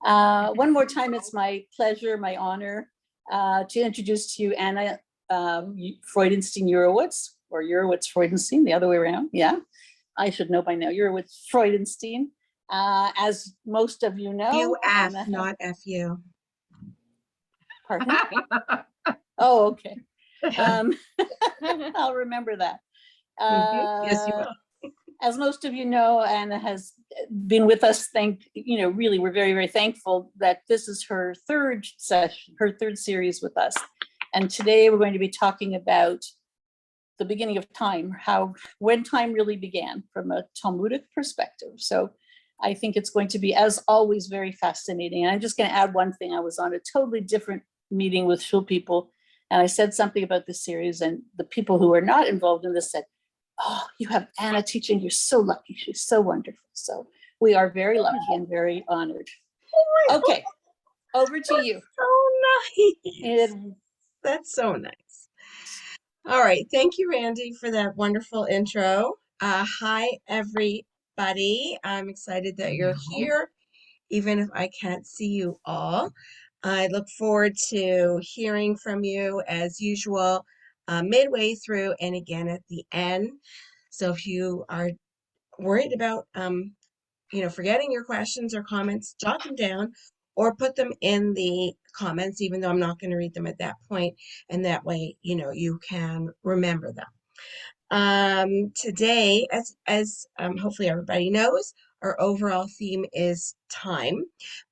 One more time, it's my pleasure, my honor to introduce to you Anna Freudenstein Urowitz, or Urowitz Freudenstein, the other way around. Yeah, I should know by now. Urowitz Freudenstein. As most of you know, UF, not FU. Pardon? Oh, okay. I'll remember that. Yes, you will. As most of you know, Anna has been with us. Really, we're very, very thankful that this is her third session, her third series with us. And today we're going to be talking about the beginning of time, when time really began from a Talmudic perspective. So I think it's going to be, as always, very fascinating. And I'm just going to add one thing. I was on a totally different meeting with shul people, and I said something about this series, and the people who are not involved in this said, "Oh, you have Anna teaching. You're so lucky. She's so wonderful." So we are very lucky and very honored. Okay, over to you. So nice. That's so nice. All right. Thank you, Randy, for that wonderful intro. Hi, everybody. I'm excited that you're here, even if I can't see you all. I look forward to hearing from you as usual, midway through and again at the end. So if you are worried about, forgetting your questions or comments, jot them down or put them in the comments, even though I'm not going to read them at that point. And that way, you can remember them. Today, as hopefully everybody knows, our overall theme is time,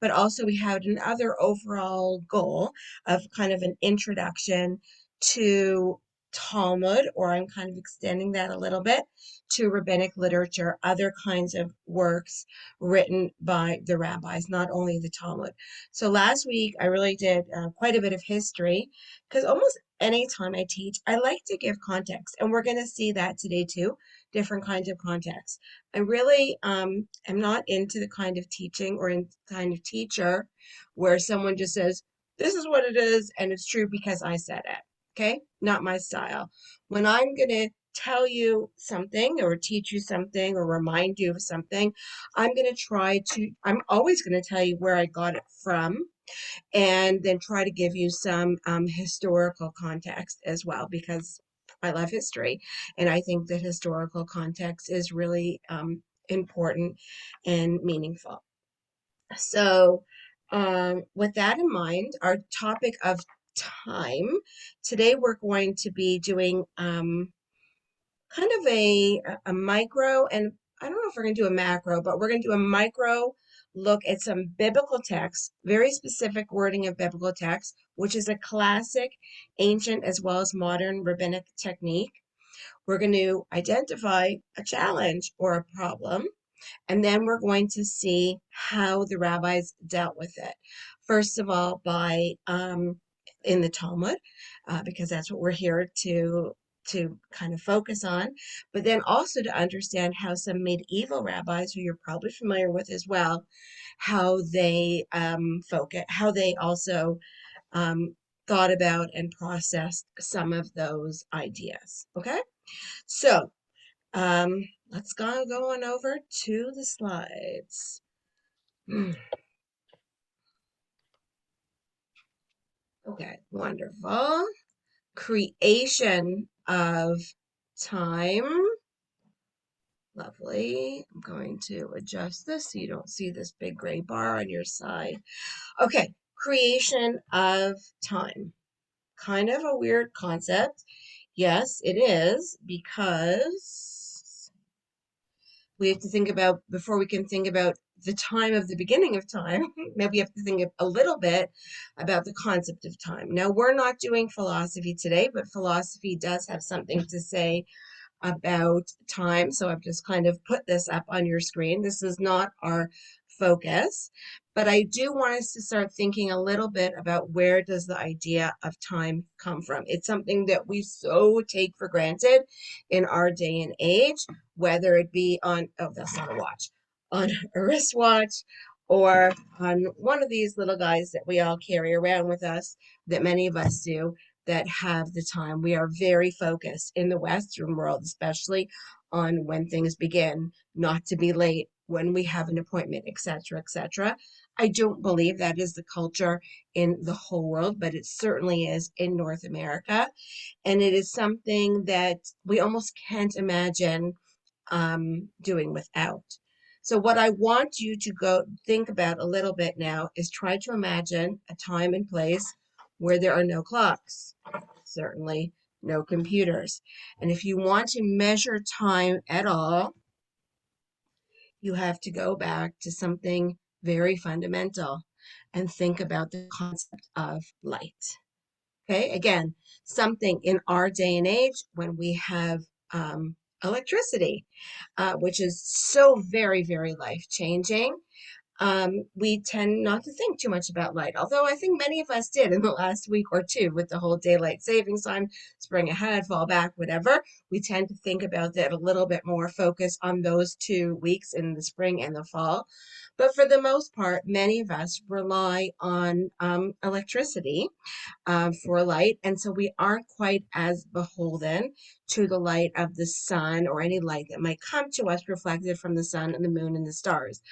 but also we had another overall goal of kind of an introduction to Talmud, or I'm kind of extending that a little bit, to rabbinic literature, other kinds of works written by the rabbis, not only the Talmud. So last week I really did quite a bit of history, because almost anytime I teach, I like to give context, and we're going to see that today too, different kinds of context. I really am not into the kind of teaching or in kind of teacher where someone just says, this is what it is, and it's true because I said it. Okay, not my style. When I'm going to tell you something or teach you something or remind you of something, I'm always going to tell you where I got it from, and then try to give you some historical context as well, because I love history, and I think that historical context is really important and meaningful. So with that in mind, our topic of time, today we're going to be doing kind of a micro, and I don't know if we're going to do a macro, but we're going to do a micro look at some biblical texts, very specific wording of biblical texts, which is a classic ancient as well as modern rabbinic technique. We're going to identify a challenge or a problem, and then we're going to see how the rabbis dealt with it. First of all, by in the Talmud, because that's what we're here to kind of focus on, but then also to understand how some medieval rabbis, who you're probably familiar with as well, how they how they also thought about and processed some of those ideas. Okay, so let's go on over to the slides. Okay, wonderful. Creation of time. Lovely. I'm going to adjust this so you don't see this big gray bar on your side. Okay, creation of time. Kind of a weird concept. Yes, it is, because we have to think about, before we can think about the time of the beginning of time, maybe we have to think a little bit about the concept of time. Now, we're not doing philosophy today, but philosophy does have something to say about time. So I've just kind of put this up on your screen. This is not our focus, but I do want us to start thinking a little bit about, where does the idea of time come from? It's something that we so take for granted in our day and age, whether it be on, oh, that's not a watch, on a wristwatch, or on one of these little guys that we all carry around with us, that many of us do, that have the time. We are very focused in the Western world, especially, on when things begin, not to be late when we have an appointment, etc., etc. I don't believe that is the culture in the whole world, but it certainly is in North America. And it is something that we almost can't imagine doing without. So what I want you to go think about a little bit now is try to imagine a time and place where there are no clocks, certainly no computers. And if you want to measure time at all, you have to go back to something very fundamental and think about the concept of light. Okay, again, something in our day and age when we have electricity, which is so very, very life changing. We tend not to think too much about light, although I think many of us did in the last week or two with the whole daylight savings time, spring ahead, fall back, whatever. We tend to think about that a little bit more, focus on those 2 weeks in the spring and the fall. But for the most part, many of us rely on electricity for light. And so we aren't quite as beholden to the light of the sun or any light that might come to us reflected from the sun and the moon and the stars.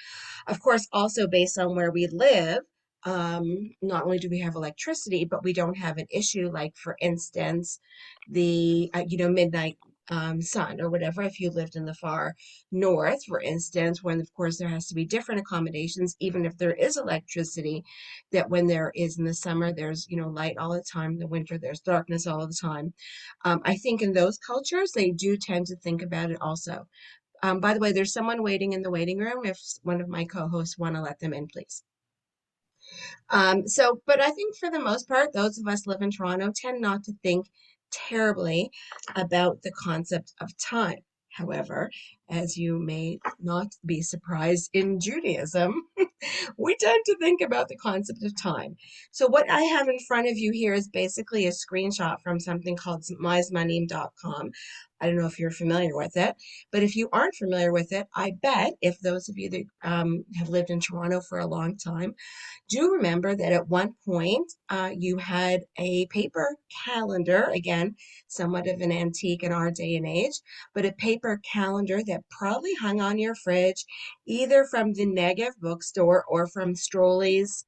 Of course, also based on where we live, not only do we have electricity, but we don't have an issue like, for instance, the midnight sun or whatever. If you lived in the far north, for instance, when of course there has to be different accommodations, even if there is electricity, that when there is in the summer, there's light all the time. In the winter, there's darkness all the time. I think in those cultures, they do tend to think about it also. By the way, there's someone waiting in the waiting room. If one of my co-hosts want to let them in, please. But I think for the most part, those of us live in Toronto tend not to think terribly about the concept of time. However, as you may not be surprised, in Judaism, we tend to think about the concept of time. So what I have in front of you here is basically a screenshot from something called myzmanim.com. I don't know if you're familiar with it, but if you aren't familiar with it, I bet if those of you that have lived in Toronto for a long time, do remember that at one point you had a paper calendar, again, somewhat of an antique in our day and age, but a paper calendar that probably hung on your fridge, either from the Negev bookstore or from Stroller's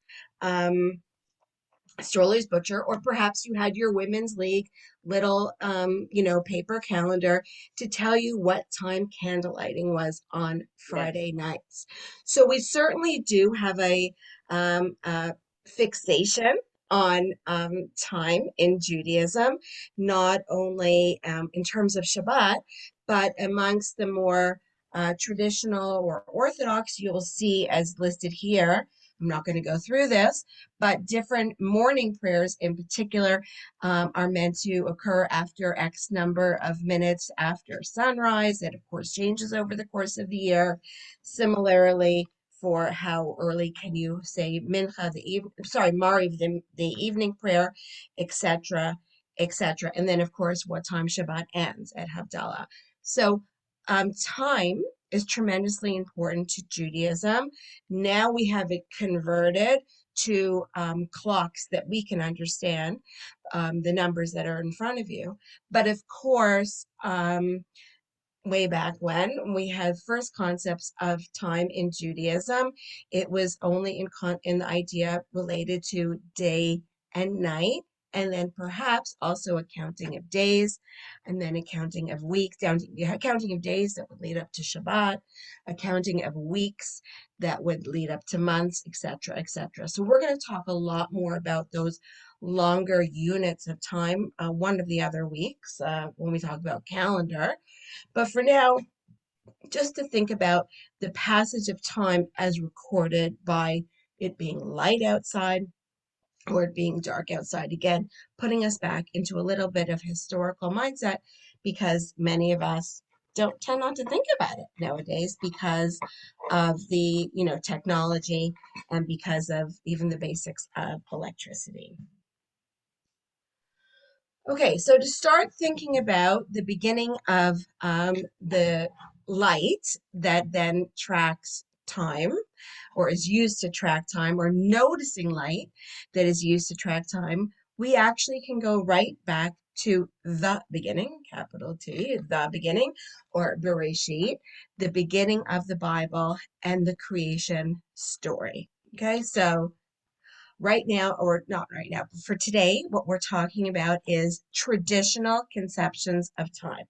Butcher, or perhaps you had your Women's League little, paper calendar to tell you what time candlelighting was on Friday nights. So we certainly do have a fixation on time in Judaism, not only in terms of Shabbat, but amongst the more traditional or Orthodox, you'll see as listed here. I'm not going to go through this, but different morning prayers in particular are meant to occur after X number of minutes after sunrise. It, of course, changes over the course of the year. Similarly, for how early can you say mincha, Mariv, the evening prayer, etc., etc. And then, of course, what time Shabbat ends at Havdalah. So time is tremendously important to Judaism. Now we have it converted to clocks that we can understand, the numbers that are in front of you. But of course, way back when we had first concepts of time in Judaism, it was only in the idea related to day and night, and then perhaps also a counting of days, and then a counting of weeks, counting of days that would lead up to Shabbat, a counting of weeks that would lead up to months, etc., etc. So we're going to talk a lot more about those longer units of time one of the other weeks when we talk about calendar. But for now, just to think about the passage of time as recorded by it being light outside or it being dark outside, again, putting us back into a little bit of historical mindset, because many of us don't tend not to think about it nowadays because of the technology and because of even the basics of electricity. Okay, so to start thinking about the beginning of the light that then tracks time or is used to track time, or noticing light that is used to track time, we actually can go right back to the beginning, capital T, the beginning, or Bereshit, the beginning of the Bible and the creation story. Okay, so right now, or not right now, but for today, what we're talking about is traditional conceptions of time.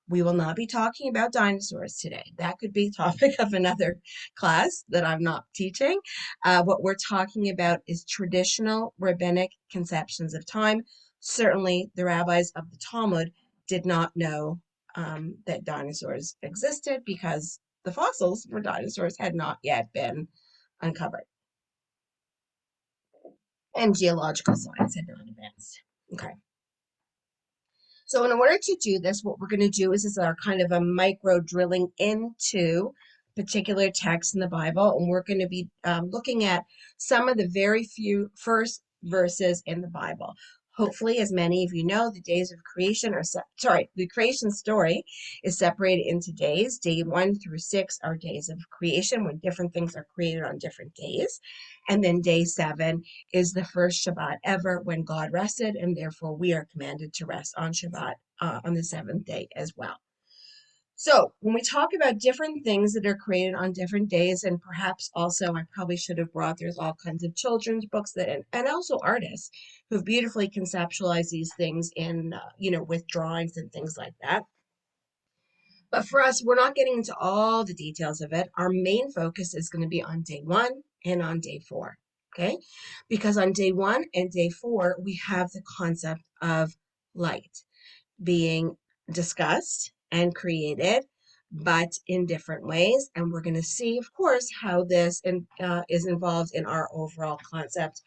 We will not be talking about dinosaurs today. That could be topic of another class that I'm not teaching. What we're talking about is traditional rabbinic conceptions of time. Certainly, the rabbis of the Talmud did not know that dinosaurs existed because the fossils for dinosaurs had not yet been uncovered, and geological science had not advanced. Okay. So in order to do this, what we're going to do is our kind of a micro drilling into particular texts in the Bible, and we're going to be looking at some of the very few first verses in the Bible. Hopefully, as many of you know, the days of creation the creation story is separated into days. Day 1 through 6 are days of creation when different things are created on different days. And then day 7 is the first Shabbat ever when God rested, and therefore we are commanded to rest on Shabbat on the 7th day as well. So when we talk about different things that are created on different days, and perhaps also I probably should have brought, there's all kinds of children's books that, and also artists who've beautifully conceptualized these things in, with drawings and things like that. But for us, we're not getting into all the details of it. Our main focus is going to be on day 1 and on day 4, okay? Because on day 1 and day 4, we have the concept of light being discussed and created, but in different ways. And we're going to see, of course, how this is involved in our overall concept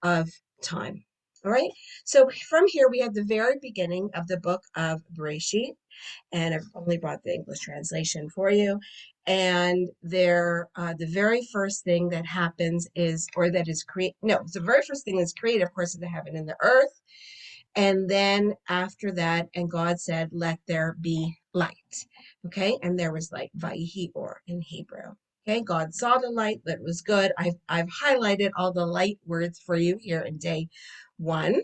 of time. All right. So from here, we have the very beginning of the book of Bereshit, and I've only brought the English translation for you. And the very first thing that happens is, or that is the very first thing that's created, of course, is the heaven and the earth. And then after that, and God said, let there be light. Okay, and there was light, Vayihi Or in Hebrew. Okay, God saw the light, that was good. I've highlighted all the light words for you here in day 1.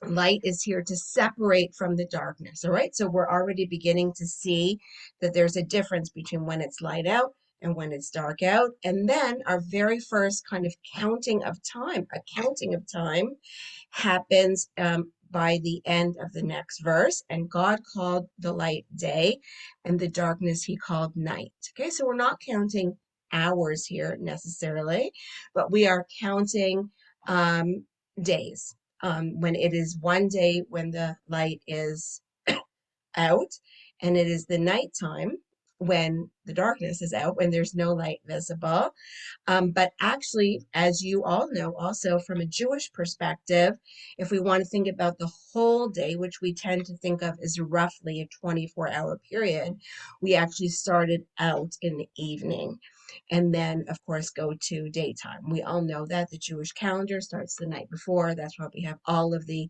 Light is here to separate from the darkness. All right, so we're already beginning to see that there's a difference between when it's light out and when it's dark out. And then our very first kind of counting of time happens by the end of the next verse. And God called the light day, and the darkness he called night. Okay, so we're not counting hours here necessarily, but we are counting days. When it is one day when the light is out, and it is the nighttime when the darkness is out, when there's no light visible. But actually, as you all know, also from a Jewish perspective, if we want to think about the whole day, which we tend to think of as roughly a 24-hour period, we actually started out in the evening and then, of course, go to daytime. We all know that the Jewish calendar starts the night before. That's why we have all of the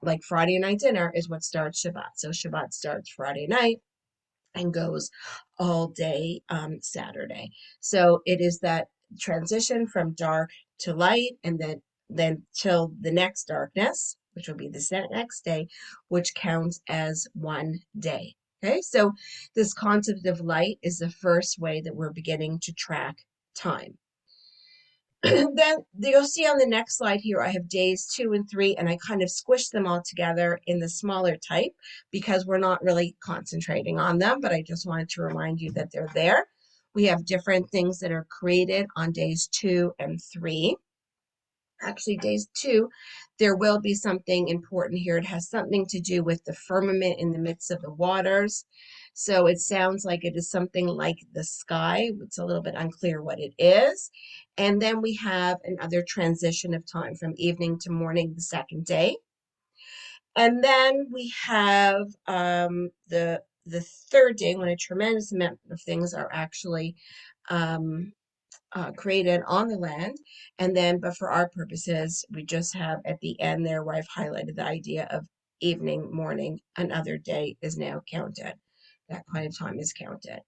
like Friday night dinner is what starts Shabbat. So Shabbat starts Friday night and goes all day Saturday. So it is that transition from dark to light, and then till the next darkness, which will be the next day, which counts as one day. Okay, so this concept of light is the first way that we're beginning to track time. Then you'll see on the next slide here, I have days 2 and 3, and I kind of squished them all together in the smaller type because we're not really concentrating on them, but I just wanted to remind you that they're there. We have different things that are created on days 2 and 3. Actually, days 2, there will be something important here. It has something to do with the firmament in the midst of the waters. So it sounds like it is something like the sky. It's a little bit unclear what it is. And then we have another transition of time from evening to morning, the second day. And then we have the third day, when a tremendous amount of things are actually created on the land. And then, but for our purposes, we just have at the end there where I've highlighted the idea of evening, morning, another day is now counted. That kind of time is counted.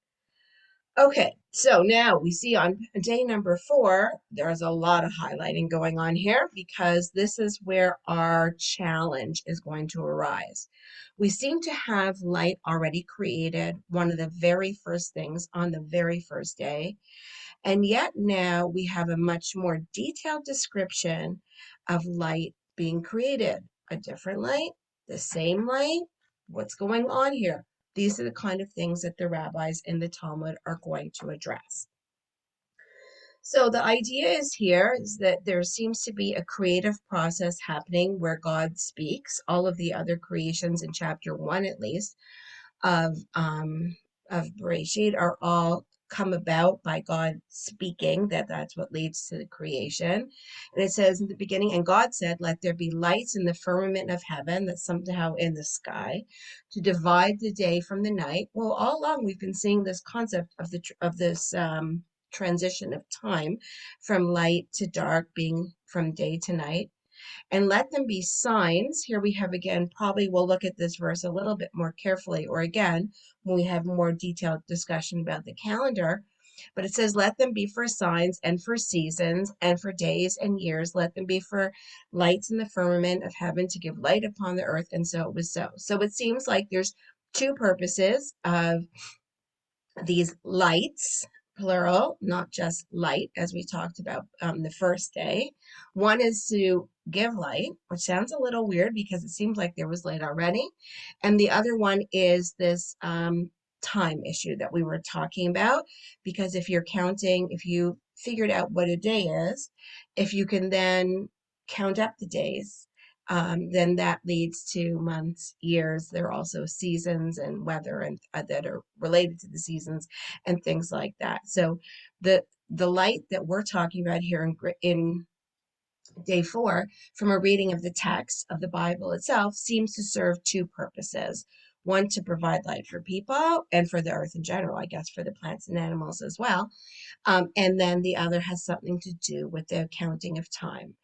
Okay, so now we see on day number 4, there's a lot of highlighting going on here because this is where our challenge is going to arise. We seem to have light already created, one of the very first things on the very first day. And yet now we have a much more detailed description of light being created. A different light, the same light, what's going on here? These are the kind of things that the rabbis in the Talmud are going to address. So the idea is here is that there seems to be a creative process happening where God speaks. All of the other creations in chapter 1, at least, of Bereshit are all come about by God speaking, that's what leads to the creation. And it says in the beginning, and God said, let there be lights in the firmament of heaven, that's somehow in the sky, to divide the day from the night. Well, all along we've been seeing this concept of this transition of time from light to dark, being from day to night. And let them be signs. Here we have again, probably we'll look at this verse a little bit more carefully, or again, when we have more detailed discussion about the calendar. But it says, let them be for signs and for seasons and for days and years. Let them be for lights in the firmament of heaven to give light upon the earth. And so it was so. So it seems like there's two purposes of these lights, plural, not just light, as we talked about the first day. One is to give light, which sounds a little weird because it seems like there was light already. And the other one is this time issue that we were talking about, because if you're counting, if you figured out what a day is, if you can then count up the days, then that leads to months, years. There are also seasons and weather and that are related to the seasons and things like that. So the light that we're talking about here in day 4, from a reading of the text of the Bible itself, seems to serve two purposes. One, to provide light for people and for the earth in general, I guess for the plants and animals as well. And then the other has something to do with the counting of time.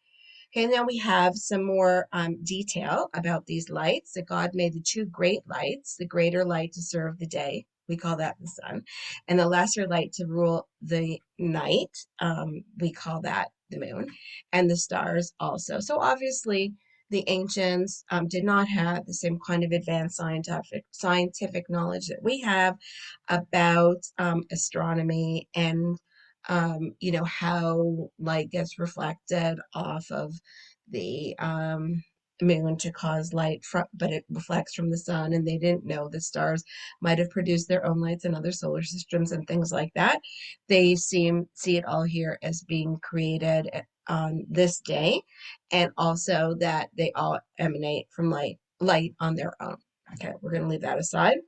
Okay, now we have some more detail about these lights, that God made the two great lights, the greater light to serve the day, we call that the sun, and the lesser light to rule the night, we call that the moon, and the stars also. So obviously the ancients did not have the same kind of advanced scientific knowledge that we have about astronomy and how light gets reflected off of the moon to cause light from, but it reflects from the sun, and they didn't know the stars might have produced their own lights in other solar systems and things like that. They see it all here as being created on this day, and also that they all emanate from light on their own. Okay, we're going to leave that aside.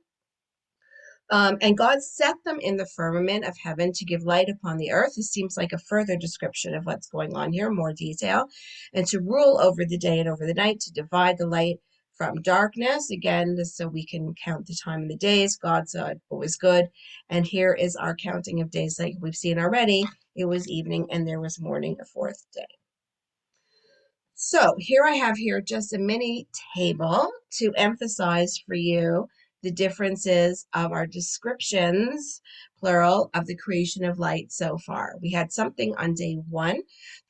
And God set them in the firmament of heaven to give light upon the earth. This seems like a further description of what's going on here, more detail. And to rule over the day and over the night, to divide the light from darkness. Again, this so we can count the time and the days. God saw it was good. And here is our counting of days like we've seen already. It was evening and there was morning, a fourth day. So here I have here just a mini table to emphasize for you the differences of our descriptions, plural, of the creation of light so far. We had something on day 1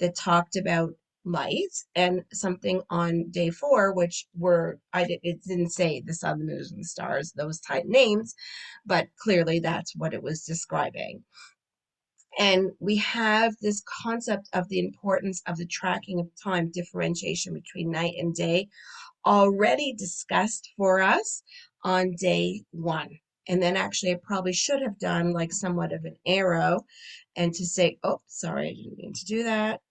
that talked about light, and something on day 4, which it didn't say the sun, the moon, and the stars, those type names, but clearly that's what it was describing. And we have this concept of the importance of the tracking of time, differentiation between night and day, already discussed for us on day 1. And then actually I probably should have done like somewhat of an arrow and to say, oh, sorry, I didn't mean to do that.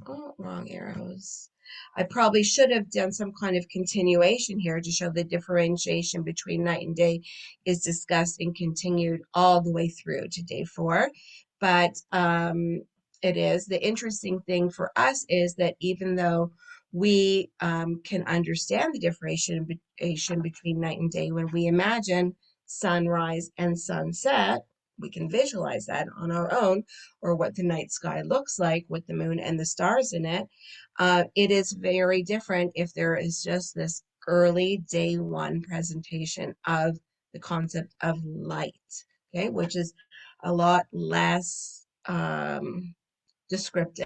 Oh, wrong arrows. I probably should have done some kind of continuation here to show the differentiation between night and day is discussed and continued all the way through to day 4. But it is. The interesting thing for us is that even though we can understand the differentiation between night and day, when we imagine sunrise and sunset, we can visualize that on our own, or what the night sky looks like with the moon and the stars in it. It is very different if there is just this early day 1 presentation of the concept of light, okay, which is a lot less descriptive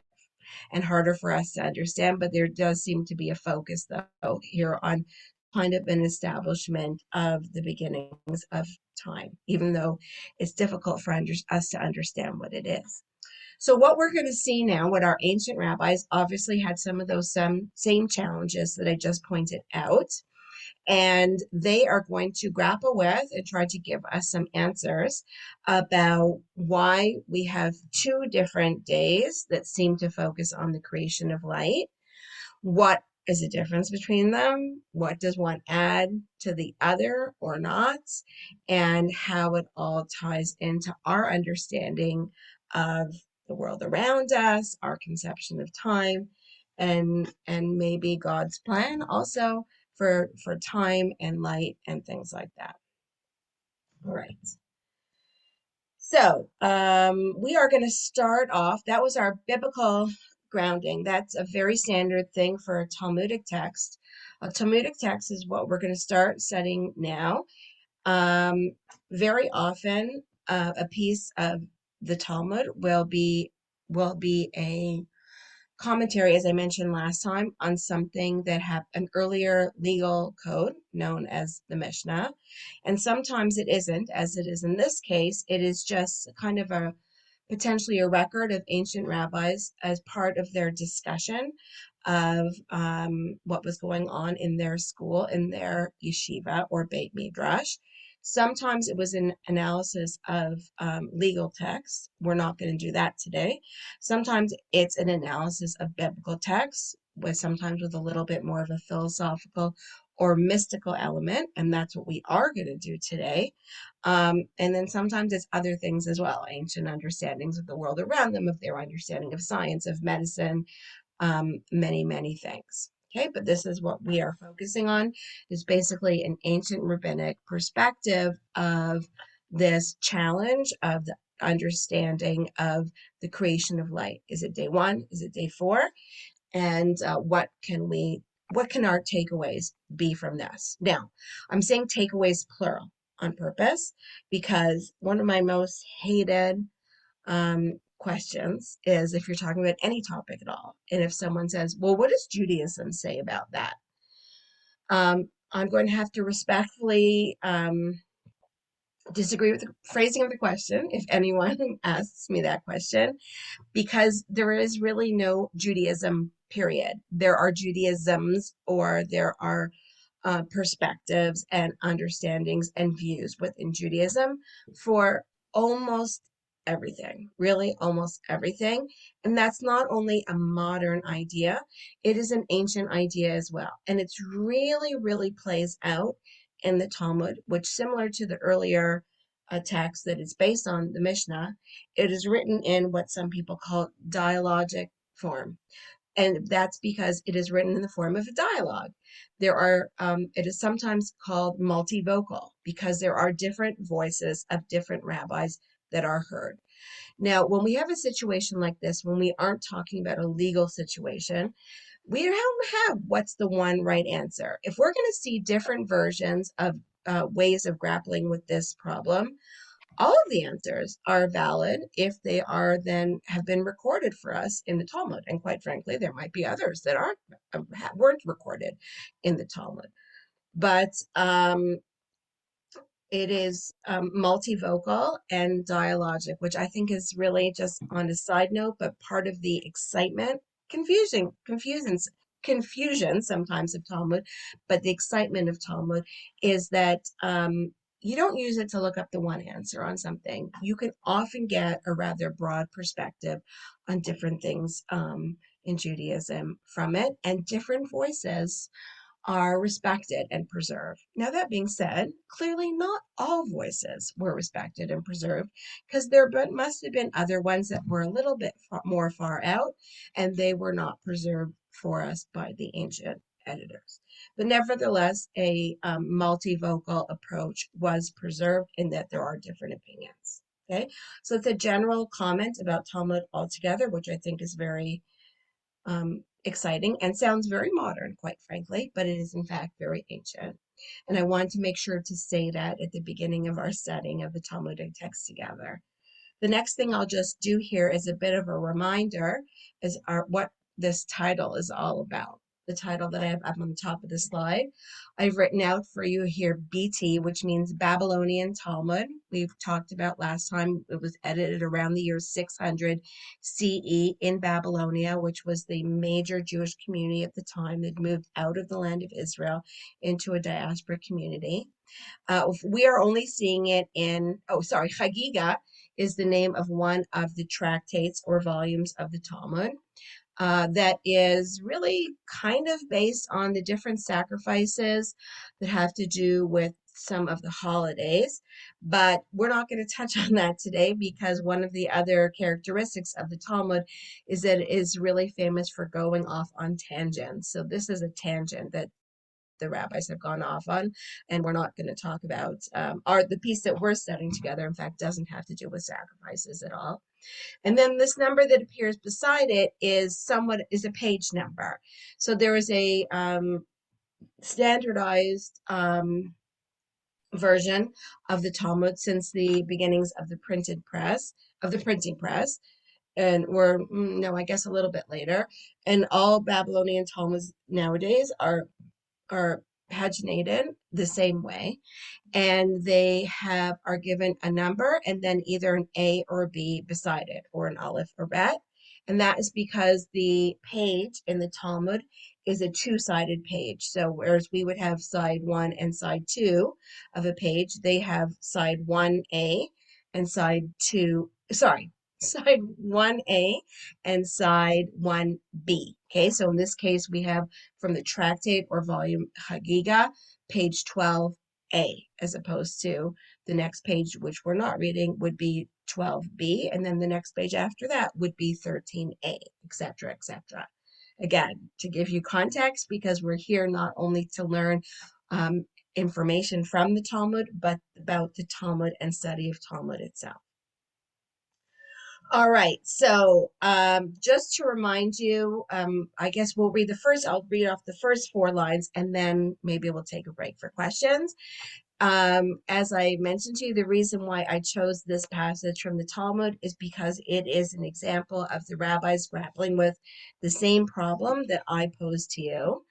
and harder for us to understand, but there does seem to be a focus, though, here on kind of an establishment of the beginnings of time, even though it's difficult for us to understand what it is. So what we're going to see now, what our ancient rabbis obviously had some of those same challenges that I just pointed out, and they are going to grapple with and try to give us some answers about why we have two different days that seem to focus on the creation of light. What is the difference between them? What does one add to the other or not? And how it all ties into our understanding of the world around us, our conception of time, and maybe God's plan also for time and light and things like that. All right. So we are going to start off. That was our biblical grounding. That's a very standard thing for a Talmudic text. A Talmudic text is what we're going to start studying now. Very often, a piece of the Talmud will be a commentary, as I mentioned last time, on something that had an earlier legal code known as the Mishnah. And sometimes it isn't, as it is in this case. It is just kind of a potentially a record of ancient rabbis as part of their discussion of what was going on in their school, in their yeshiva or Beit Midrash. Sometimes it was an analysis of legal texts. We're not going to do that today. Sometimes it's an analysis of biblical texts, sometimes with a little bit more of a philosophical or mystical element, and that's what we are going to do today. And then sometimes it's other things as well, ancient understandings of the world around them, of their understanding of science, of medicine, many, many things. Okay, but this is what we are focusing on, is basically an ancient rabbinic perspective of this challenge of the understanding of the creation of light. Is it day one? Is it day four? And what can our takeaways be from this? Now, I'm saying takeaways plural on purpose because one of my most hated questions is if you're talking about any topic at all, and if someone says, well, what does Judaism say about that? I'm going to have to respectfully disagree with the phrasing of the question if anyone asks me that question, because there is really no Judaism, period. There are Judaisms, or there are perspectives and understandings and views within Judaism for almost everything, really almost everything. And that's not only a modern idea, it is an ancient idea as well. And it's really, really plays out in the Talmud, which, similar to the earlier text that is based on the Mishnah, it is written in what some people call dialogic form. And that's because it is written in the form of a dialogue. It is sometimes called multivocal because there are different voices of different rabbis that are heard. Now, when we have a situation like this, when we aren't talking about a legal situation, we don't have what's the one right answer. If we're going to see different versions of ways of grappling with this problem, all of the answers are valid if they are then have been recorded for us in the Talmud. And quite frankly, there might be others that weren't recorded in the Talmud. But it is multivocal and dialogic, which I think is really, just on a side note, but part of the excitement, confusion sometimes of Talmud, but the excitement of Talmud is that you don't use it to look up the one answer on something. You can often get a rather broad perspective on different things in Judaism from it, and different voices are respected and preserved. Now, that being said, clearly not all voices were respected and preserved, because there must have been other ones that were a little bit more far out, and they were not preserved for us by the ancient editors. But nevertheless, a multivocal approach was preserved in that there are different opinions. Okay, so it's a general comment about Talmud altogether, which I think is very exciting and sounds very modern, quite frankly, but it is in fact very ancient. And I wanted to make sure to say that at the beginning of our studying of the Talmudic text together. The next thing I'll just do here is a bit of a reminder is what this title is all about. The title that I have up on the top of the slide. I've written out for you here BT, which means Babylonian Talmud. We've talked about last time it was edited around the year 600 CE in Babylonia, which was the major Jewish community at the time that moved out of the land of Israel into a diaspora community. We are only seeing it in, Chagiga is the name of one of the tractates or volumes of the Talmud. That is really kind of based on the different sacrifices that have to do with some of the holidays, but we're not going to touch on that today because one of the other characteristics of the Talmud is that it is really famous for going off on tangents. So this is a tangent that the rabbis have gone off on, and we're not going to talk about the piece that we're studying together. In fact, doesn't have to do with sacrifices at all. And then this number that appears beside it is a page number. So there is a standardized version of the Talmud since the beginnings of the printing press, and I guess a little bit later. And all Babylonian Talmuds nowadays are paginated the same way, and they are given a number and then either an A or a B beside it, or an aleph or bet. And that is because the page in the Talmud is a two-sided page. So whereas we would have side 1 and side 2 of a page, they have side 1A and side 1A and side 1B. Okay, so in this case, we have from the tractate or volume Chagiga, page 12A, as opposed to the next page, which we're not reading, would be 12B, and then the next page after that would be 13A, etc., etc. Again, to give you context, because we're here not only to learn information from the Talmud, but about the Talmud and study of Talmud itself. All right, so just to remind you, I guess I'll read off the first 4 lines and then maybe we'll take a break for questions. As I mentioned to you, the reason why I chose this passage from the Talmud is because it is an example of the rabbis grappling with the same problem that I posed to you.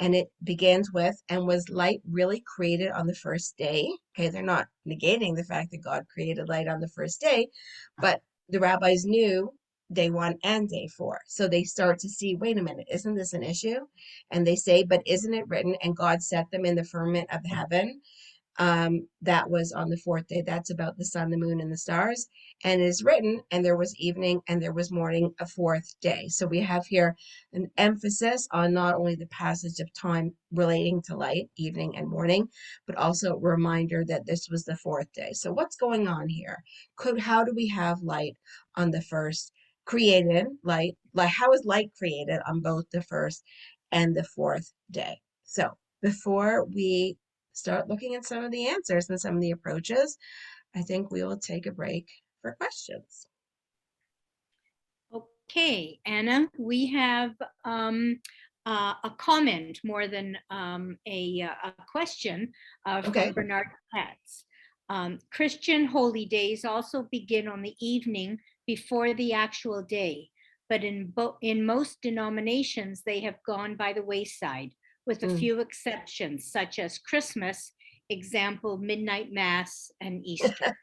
And it begins with, and was light really created on the first day? Okay, they're not negating the fact that God created light on the first day, but the rabbis knew day 1 and day 4. So they start to see, wait a minute, isn't this an issue? And they say, but isn't it written, and God set them in the firmament of heaven? That was on the 4th day. That's about the sun, the moon, and the stars. And it is written, and there was evening and there was morning, a 4th day. So we have here an emphasis on not only the passage of time relating to light, evening and morning, but also a reminder that this was the 4th day. So what's going on here? How do we have light on the first created light? Like, how is light created on both the first and the 4th day? So before we start looking at some of the answers and some of the approaches, I think we will take a break for questions. Okay, Anna, we have a comment more than a question from Bernard Katz. Christian holy days also begin on the evening before the actual day, but in most denominations, they have gone by the wayside, with a few exceptions, such as Christmas, example, midnight mass, and Easter.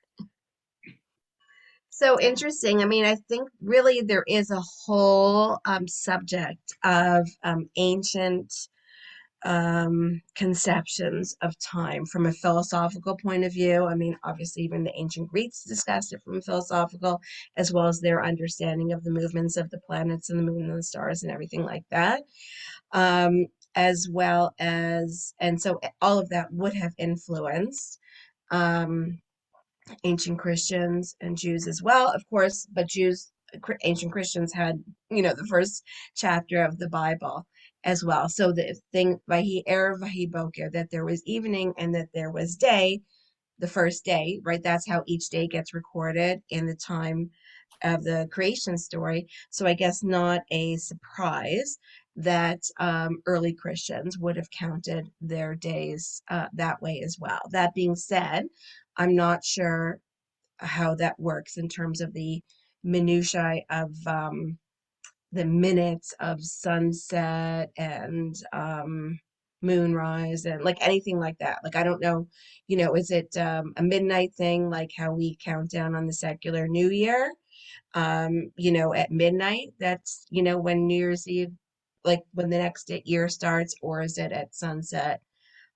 So interesting. I mean, I think really there is a whole subject of ancient conceptions of time from a philosophical point of view. I mean, obviously, even the ancient Greeks discussed it from a philosophical, as well as their understanding of the movements of the planets and the moon and the stars and everything like that. As well as, and so all of that would have influenced ancient Christians and Jews as well, of course, but ancient Christians had, the first chapter of the Bible as well. So the thing, Vahi Erev Vahi Boker, that there was evening and that there was day, the first day, right? That's how each day gets recorded in the time of the creation story. So I guess not a surprise that early Christians would have counted their days that way as well. That being said, I'm not sure how that works in terms of the minutiae of the minutes of sunset and moonrise and like anything like that. Like I don't know, is it a midnight thing like how we count down on the secular New Year? At midnight, that's when New Year's Eve, like when the next year starts, or is it at sunset?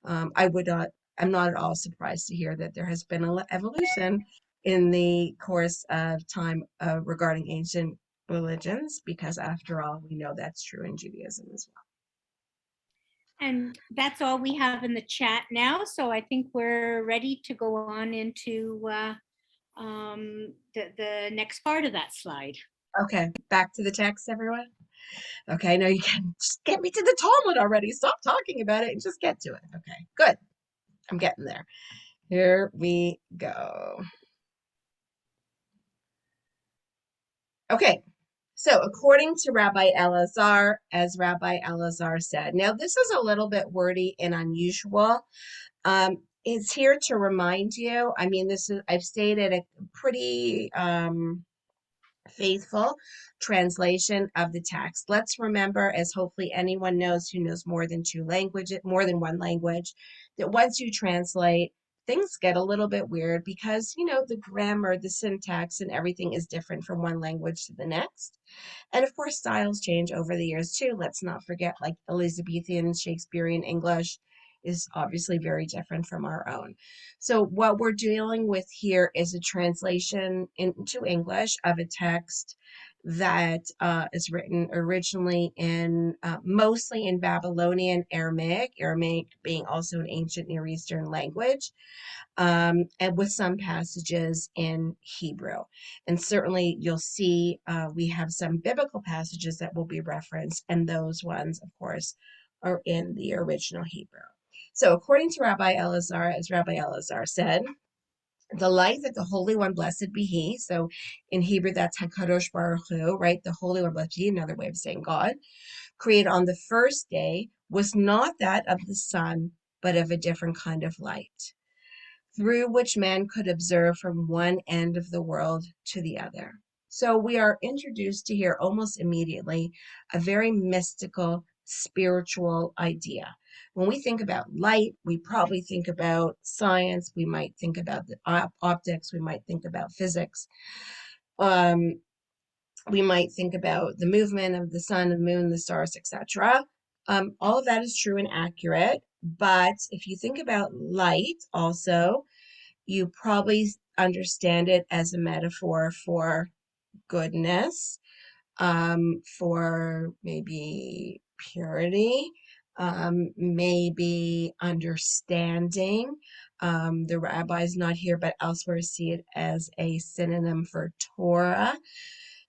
I would not, I'm not at all surprised to hear that there has been an evolution in the course of time regarding ancient religions, because after all, we know that's true in Judaism as well. And that's all we have in the chat now. So I think we're ready to go on into the next part of that slide. Okay, back to the text, everyone. Okay, now you can just get me to the Talmud already. Stop talking about it and just get to it. Okay, good. I'm getting there. Here we go. Okay, so according to Rabbi Elazar, as Rabbi Elazar said, now this is a little bit wordy and unusual. It's here to remind you. I mean, I've stated a pretty faithful translation of the text. Let's remember, as hopefully anyone knows who knows more than one language, that once you translate, things get a little bit weird because, the grammar, the syntax, and everything is different from one language to the next. And of course, styles change over the years too. Let's not forget, like Elizabethan Shakespearean English is obviously very different from our own. So what we're dealing with here is a translation into English of a text that is written originally in mostly in Babylonian Aramaic being also an ancient Near Eastern language, and with some passages in Hebrew. And certainly you'll see we have some biblical passages that will be referenced, and those ones, of course, are in the original Hebrew. So according to Rabbi Elazar, as Rabbi Elazar said, the light that the Holy One, blessed be He, so in Hebrew that's HaKadosh Baruch Hu, right? The Holy One, blessed be He, another way of saying God, created on the first day was not that of the sun, but of a different kind of light, through which man could observe from one end of the world to the other. So we are introduced to here almost immediately a very mystical, spiritual idea. When we think about light, we probably think about science, we might think about the optics, we might think about physics. We might think about the movement of the sun, the moon, the stars, etc. All of that is true and accurate, but if you think about light also, you probably understand it as a metaphor for goodness, for maybe purity, maybe understanding. The rabbi's not here, but elsewhere see it as a synonym for Torah.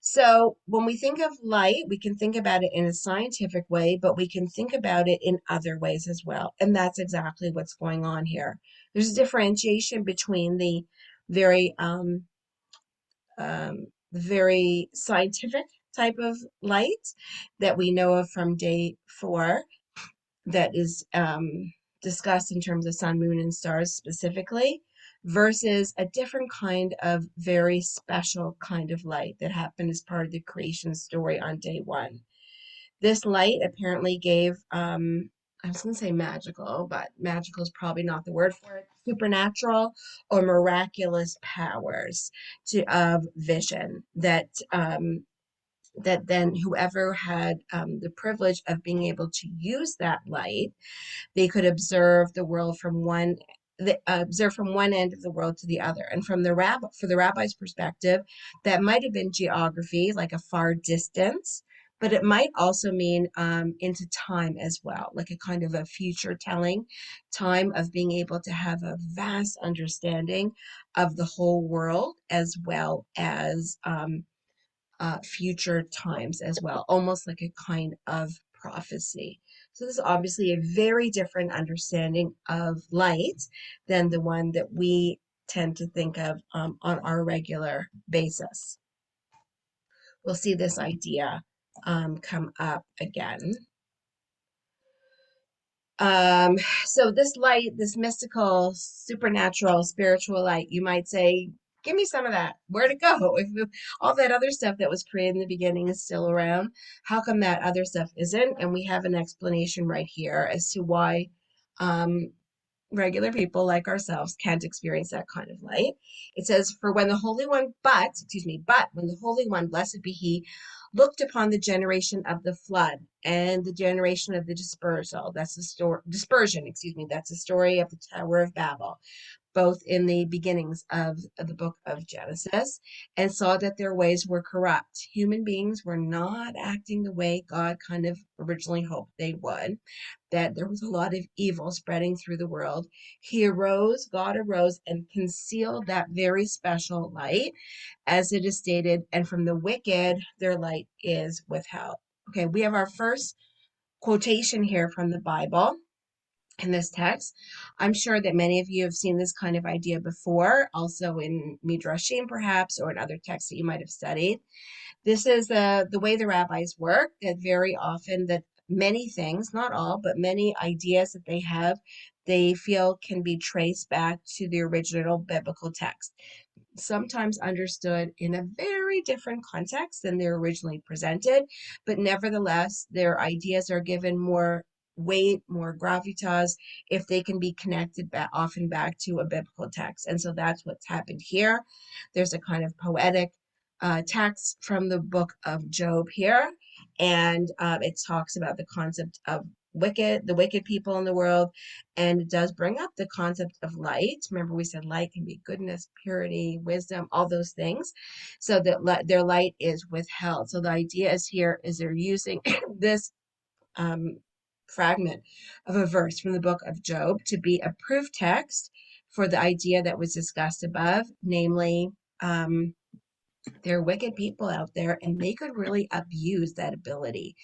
So when we think of light, we can think about it in a scientific way, but we can think about it in other ways as well. And that's exactly what's going on here. There's a differentiation between the very very scientific type of light that we know of from day 4 that is discussed in terms of sun, moon, and stars specifically, versus a different kind of very special kind of light that happened as part of the creation story on day 1. This light apparently gave, I was going to say magical, but magical is probably not the word for it, supernatural or miraculous powers of vision that then whoever had the privilege of being able to use that light, they could observe the world from one end of the world to the other. And for the rabbi's perspective, that might have been geography, like a far distance, but it might also mean into time as well, like a kind of a future telling time of being able to have a vast understanding of the whole world, as well as future times as well, almost like a kind of prophecy. So this is obviously a very different understanding of light than the one that we tend to think of on our regular basis. We'll see this idea come up again. So this light, this mystical, supernatural, spiritual light, you might say, Give me some of that. Where'd it go? If all that other stuff that was created in the beginning is still around, how come that other stuff isn't? And we have an explanation right here as to why regular people like ourselves can't experience that kind of light. It says, for when the Holy One, but when the Holy One, blessed be he, looked upon the generation of the flood and the generation of the dispersion, that's the story of the Tower of Babel, both in the beginnings of the book of Genesis, and saw that their ways were corrupt. Human beings were not acting the way God kind of originally hoped they would, that there was a lot of evil spreading through the world. God arose and concealed that very special light, as it is stated, and from the wicked their light is withheld. Okay, we have our first quotation here from the Bible in this text. I'm sure that many of you have seen this kind of idea before, also in Midrashim perhaps, or in other texts that you might have studied. This is the way the rabbis work, that very often that many things, not all, but many ideas that they have, they feel can be traced back to the original biblical text, sometimes understood in a very different context than they're originally presented, but nevertheless, their ideas are given more weight, more gravitas, if they can be connected back, often back to a biblical text. And so that's what's happened here. There's a kind of poetic text from the book of Job here, and it talks about the concept of the wicked people in the world, and it does bring up the concept of light. Remember, we said light can be goodness, purity, wisdom, all those things. So that their light is withheld. So the idea is here is they're using this fragment of a verse from the book of Job to be a proof text for the idea that was discussed above, namely, there are wicked people out there, and they could really abuse that ability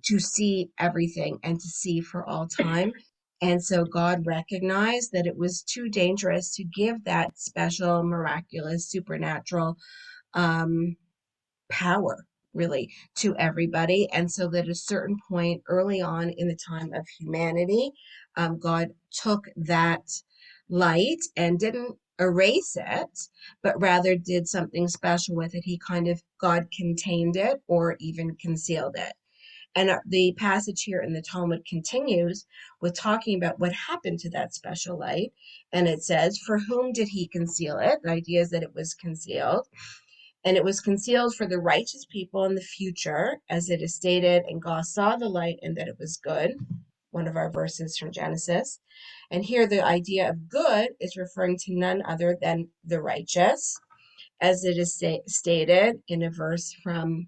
to see everything and to see for all time. And so God recognized that it was too dangerous to give that special, miraculous, supernatural power, really, to everybody. And so that at a certain point early on in the time of humanity, God took that light and didn't erase it, but rather did something special with it. God contained it or even concealed it. And the passage here in the Talmud continues with talking about what happened to that special light. And it says, for whom did he conceal it? The idea is that it was concealed. And it was concealed for the righteous people in the future, as it is stated, and God saw the light and that it was good. One of our verses from Genesis. And here the idea of good is referring to none other than the righteous, as it is stated in a verse from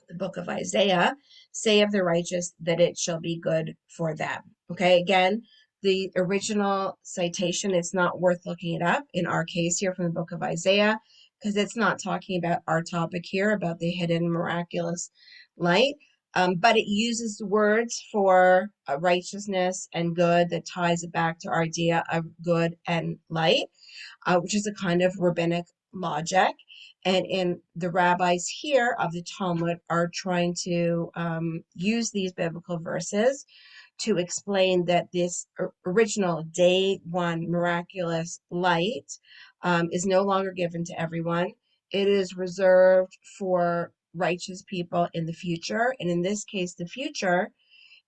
the book of Isaiah, say of the righteous that it shall be good for them. Okay, again, the original citation, it's not worth looking it up in our case here from the book of Isaiah, because it's not talking about our topic here about the hidden miraculous light. But it uses words for righteousness and good that ties it back to our idea of good and light, which is a kind of rabbinic logic. And in the rabbis here of the Talmud are trying to use these biblical verses to explain that this original day one miraculous light is no longer given to everyone. It is reserved for righteous people in the future. And in this case, the future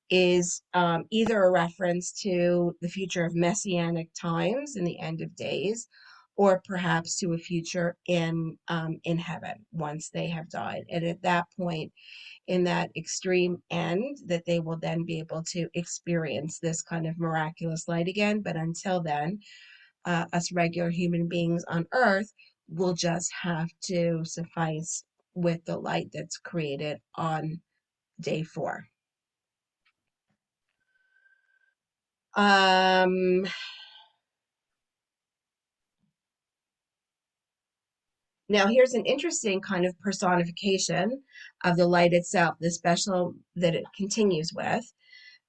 is either a reference to the future of messianic times in the end of days, or perhaps to a future in heaven once they have died. And at that point, in that extreme end, that they will then be able to experience this kind of miraculous light again. But until then, us regular human beings on earth will just have to suffice with the light that's created on day 4. Now, here's an interesting kind of personification of the light itself, the special that it continues with.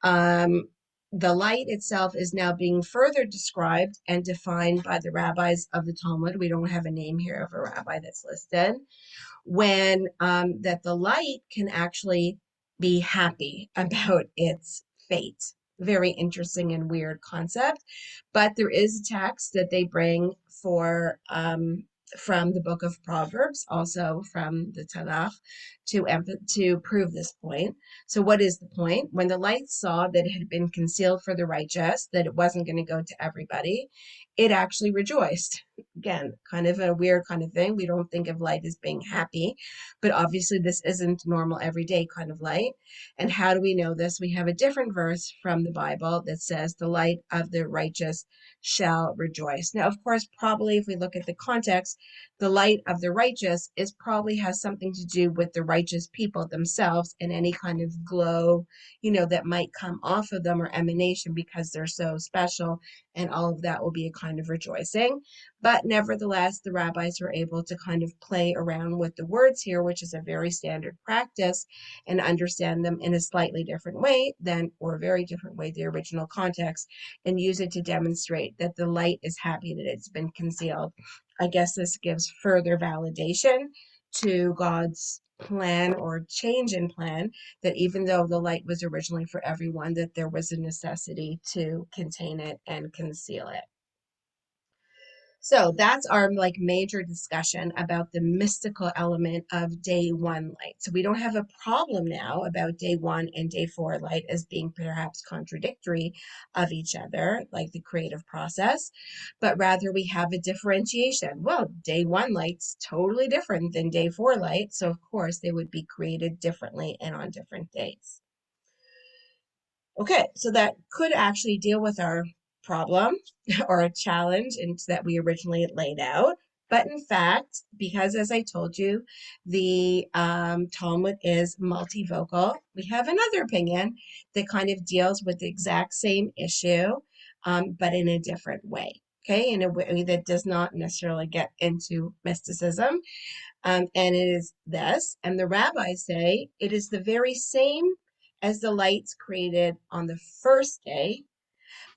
The light itself is now being further described and defined by the rabbis of the Talmud. We don't have a name here of a rabbi that's listed. When that the light can actually be happy about its fate. Very interesting and weird concept. But there is a text that they bring for from the book of Proverbs, also from the Tanakh, to prove this point. So what is the point? When the light saw that it had been concealed for the righteous, that it wasn't going to go to everybody, it actually rejoiced. Again, kind of a weird kind of thing. We don't think of light as being happy, but obviously this isn't normal everyday kind of light. And how do we know this? We have a different verse from the Bible that says, the light of the righteous shall rejoice. Now, of course, probably if we look at the context, the light of the righteous probably has something to do with the righteous people themselves and any kind of glow, that might come off of them or emanation because they're so special, and all of that will be a kind of rejoicing. But nevertheless, the rabbis were able to kind of play around with the words here, which is a very standard practice, and understand them in a slightly different way or a very different way, the original context, and use it to demonstrate that the light is happy that it's been concealed. I guess this gives further validation to God's plan or change in plan, that even though the light was originally for everyone, that there was a necessity to contain it and conceal it. So that's our major discussion about the mystical element of day one light. So we don't have a problem now about day one and day four light as being perhaps contradictory of each other, like the creative process, but rather we have a differentiation. Well, day one light's totally different than day four light. So of course they would be created differently and on different days. Okay, so that could actually deal with our problem or a challenge that we originally laid out. But in fact, because as I told you, the Talmud is multivocal, we have another opinion that kind of deals with the exact same issue, but in a different way. Okay, in a way that does not necessarily get into mysticism. And it is this, and the rabbis say it is the very same as the lights created on the first day,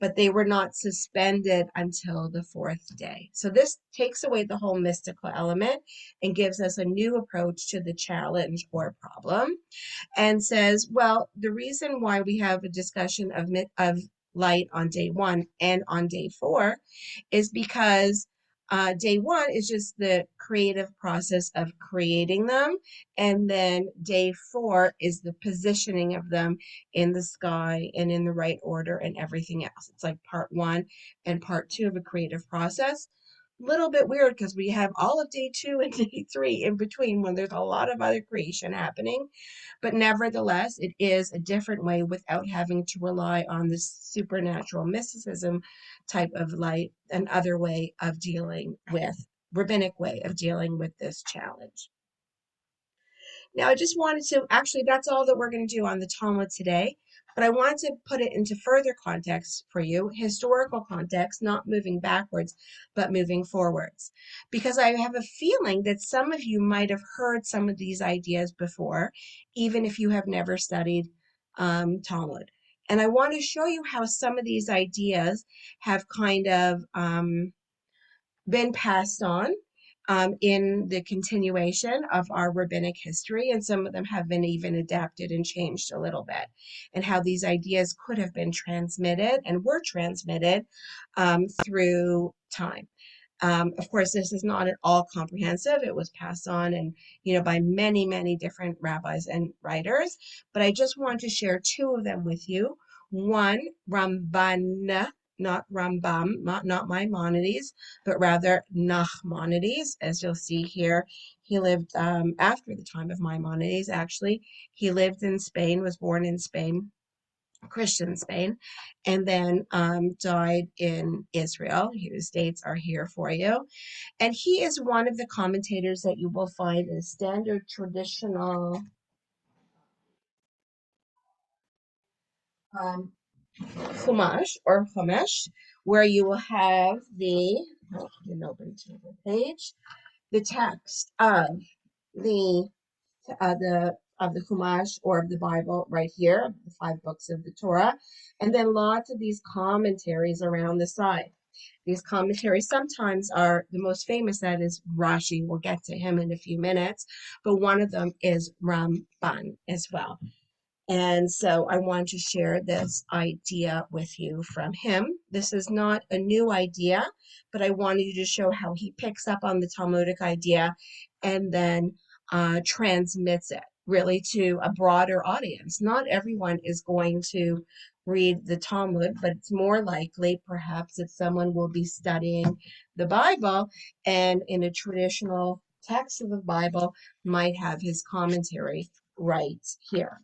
but they were not suspended until the fourth day. So this takes away the whole mystical element and gives us a new approach to the challenge or problem, and says, well, the reason why we have a discussion of light on day one and on day four is because day one is just the creative process of creating them, and then day four is the positioning of them in the sky and in the right order and everything else. It's like part one and part two of a creative process. Little bit weird because we have all of day two and day three in between when there's a lot of other creation happening. But nevertheless, it is a different way without having to rely on this supernatural mysticism type of light, another way of dealing with, rabbinic way of dealing with this challenge. Now, I just wanted to, actually, that's all that we're going to do on the Talmud today, but I wanted to put it into further context for you, historical context, not moving backwards, but moving forwards. Because I have a feeling that some of you might have heard some of these ideas before, even if you have never studied Talmud. And I want to show you how some of these ideas have kind of been passed on in the continuation of our rabbinic history, and some of them have been even adapted and changed a little bit, and how these ideas could have been transmitted and were transmitted through time. Of course, this is not at all comprehensive. It was passed on and, by many, many different rabbis and writers, but I just want to share two of them with you. One, Ramban, not Rambam, not Maimonides, but rather Nachmanides. As you'll see here, he lived after the time of Maimonides, actually. He lived in Spain, was born in Spain, Christian Spain, and then died in Israel. His dates are here for you. And he is one of the commentators that you will find in standard traditional Chumash or Chumash, where you will have the text of the Chumash or of the Bible right here, the 5 books of the Torah, and then lots of these commentaries around the side. These commentaries sometimes are the most famous, that is Rashi. We'll get to him in a few minutes, but one of them is Ramban as well. And so I want to share this idea with you from him. This is not a new idea, but I wanted you to show how he picks up on the Talmudic idea and then transmits it really to a broader audience. Not everyone is going to read the Talmud, but it's more likely perhaps that someone will be studying the Bible and in a traditional text of the Bible might have his commentary right here.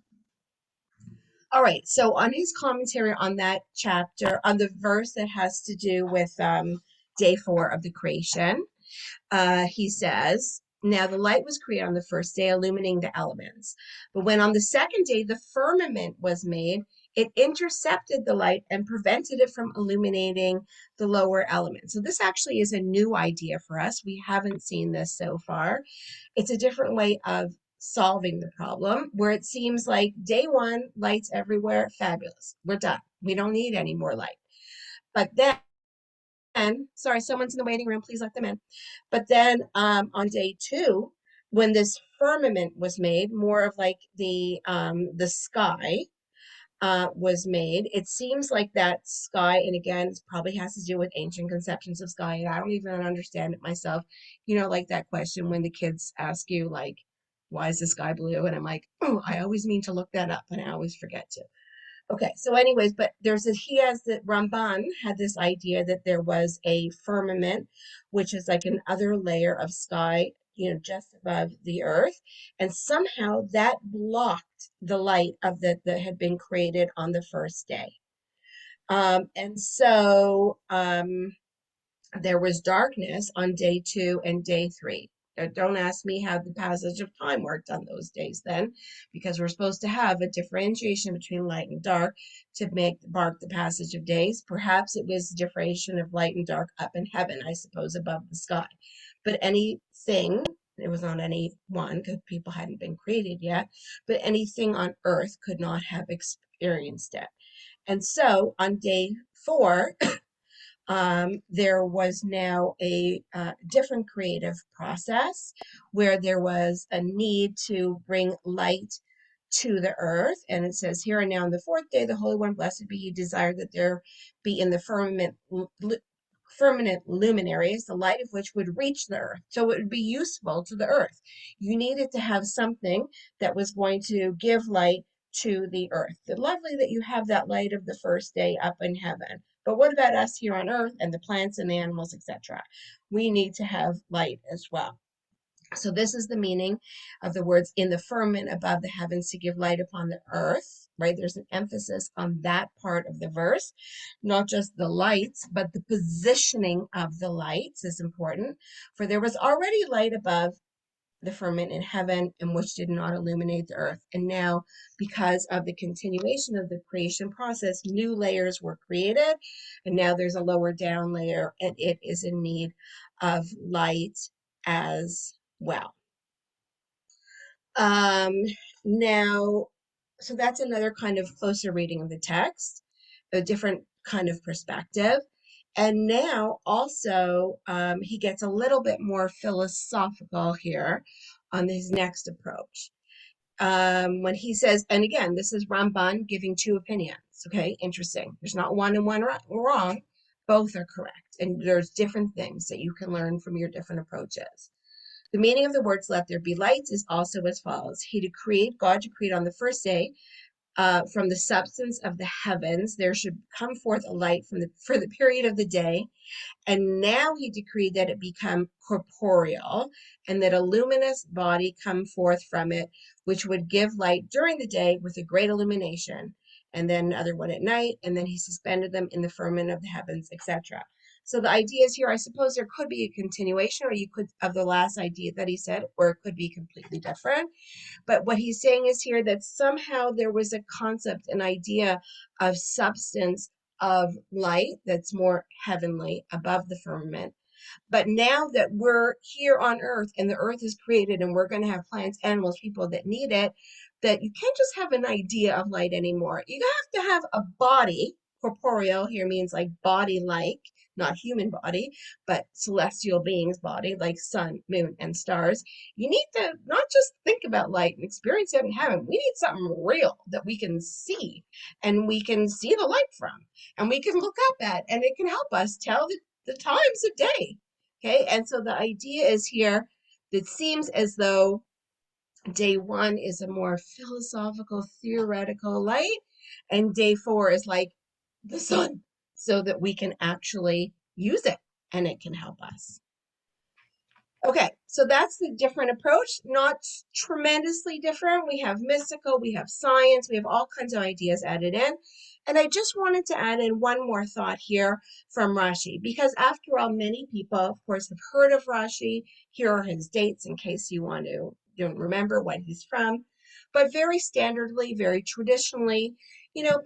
All right, so on his commentary on that chapter, on the verse that has to do with day 4 of the creation, he says, now the light was created on the first day, illuminating the elements. But when on the second day the firmament was made, it intercepted the light and prevented it from illuminating the lower elements. So this actually is a new idea for us. We haven't seen this so far. It's a different way of solving the problem, where it seems like day 1, lights everywhere, fabulous. We're done. We don't need any more light. But then, sorry, someone's in the waiting room, please let them in. But then on day 2, when this firmament was made, more of like the sky was made, it seems like that sky, and again, it probably has to do with ancient conceptions of sky, and I don't even understand it myself. You know, like that question when the kids ask you, like, why is the sky blue? And I'm like, oh, I always mean to look that up, and I always forget to. Okay, so anyways, but Ramban had this idea that there was a firmament, which is like another layer of sky, you know, just above the earth. And somehow that blocked the light of that had been created on the first day. And so there was darkness on day 2 and day 3. Don't ask me how the passage of time worked on those days then, because we're supposed to have a differentiation between light and dark to mark the passage of days. Perhaps it was differentiation of light and dark up in heaven, I suppose, above the sky. But anything, it was not any one because people hadn't been created yet, but anything on earth could not have experienced it. And so on day 4, there was now a different creative process where there was a need to bring light to the earth. And it says here, and now on the 4th day, the Holy One, blessed be he, desired that there be in the firmament luminaries, the light of which would reach the earth. So it would be useful to the earth. You needed to have something that was going to give light to the earth. It's lovely that you have that light of the first day up in heaven. But what about us here on earth and the plants and the animals, etc.? We need to have light as well. So this is the meaning of the words in the firmament above the heavens to give light upon the earth, right? There's an emphasis on that part of the verse, not just the lights, but the positioning of the lights is important. For there was already light above the firmament in heaven, and which did not illuminate the earth. And now, because of the continuation of the creation process, new layers were created, and now there's a lower down layer, and it is in need of light as well. Now, so that's another kind of closer reading of the text, a different kind of perspective. And now also he gets a little bit more philosophical here on his next approach. When he says, and again, this is Ramban giving 2 opinions, okay? Interesting. There's not one and one wrong. Both are correct. And there's different things that you can learn from your different approaches. The meaning of the words, let there be lights, is also as follows. God decreed on the first day, from the substance of the heavens, there should come forth a light for the period of the day. And now he decreed that it become corporeal, and that a luminous body come forth from it, which would give light during the day with a great illumination, and then another one at night, and then he suspended them in the firmament of the heavens, etc. So the idea is here, I suppose there could be a continuation, or you could, of the last idea that he said, or it could be completely different. But what he's saying is here that somehow there was a concept, an idea of substance of light that's more heavenly above the firmament. But now that we're here on earth and the earth is created and we're going to have plants, animals, people that need it, that you can't just have an idea of light anymore. You have to have a body. Corporeal here means like body-like, not human body, but celestial beings' body, like sun, moon, and stars. You need to not just think about light and experience it in heaven. We need something real that we can see and we can see the light from and we can look up at, and it can help us tell the times of day. Okay, and so the idea is here, it seems as though day 1 is a more philosophical, theoretical light, and day 4 is like the sun, so that we can actually use it and it can help us. Okay, so that's the different approach, not tremendously different. We have mystical, we have science, we have all kinds of ideas added in. And I just wanted to add in one more thought here from Rashi, because after all, many people, of course, have heard of Rashi. Here are his dates in case you don't remember when he's from. But very standardly, very traditionally,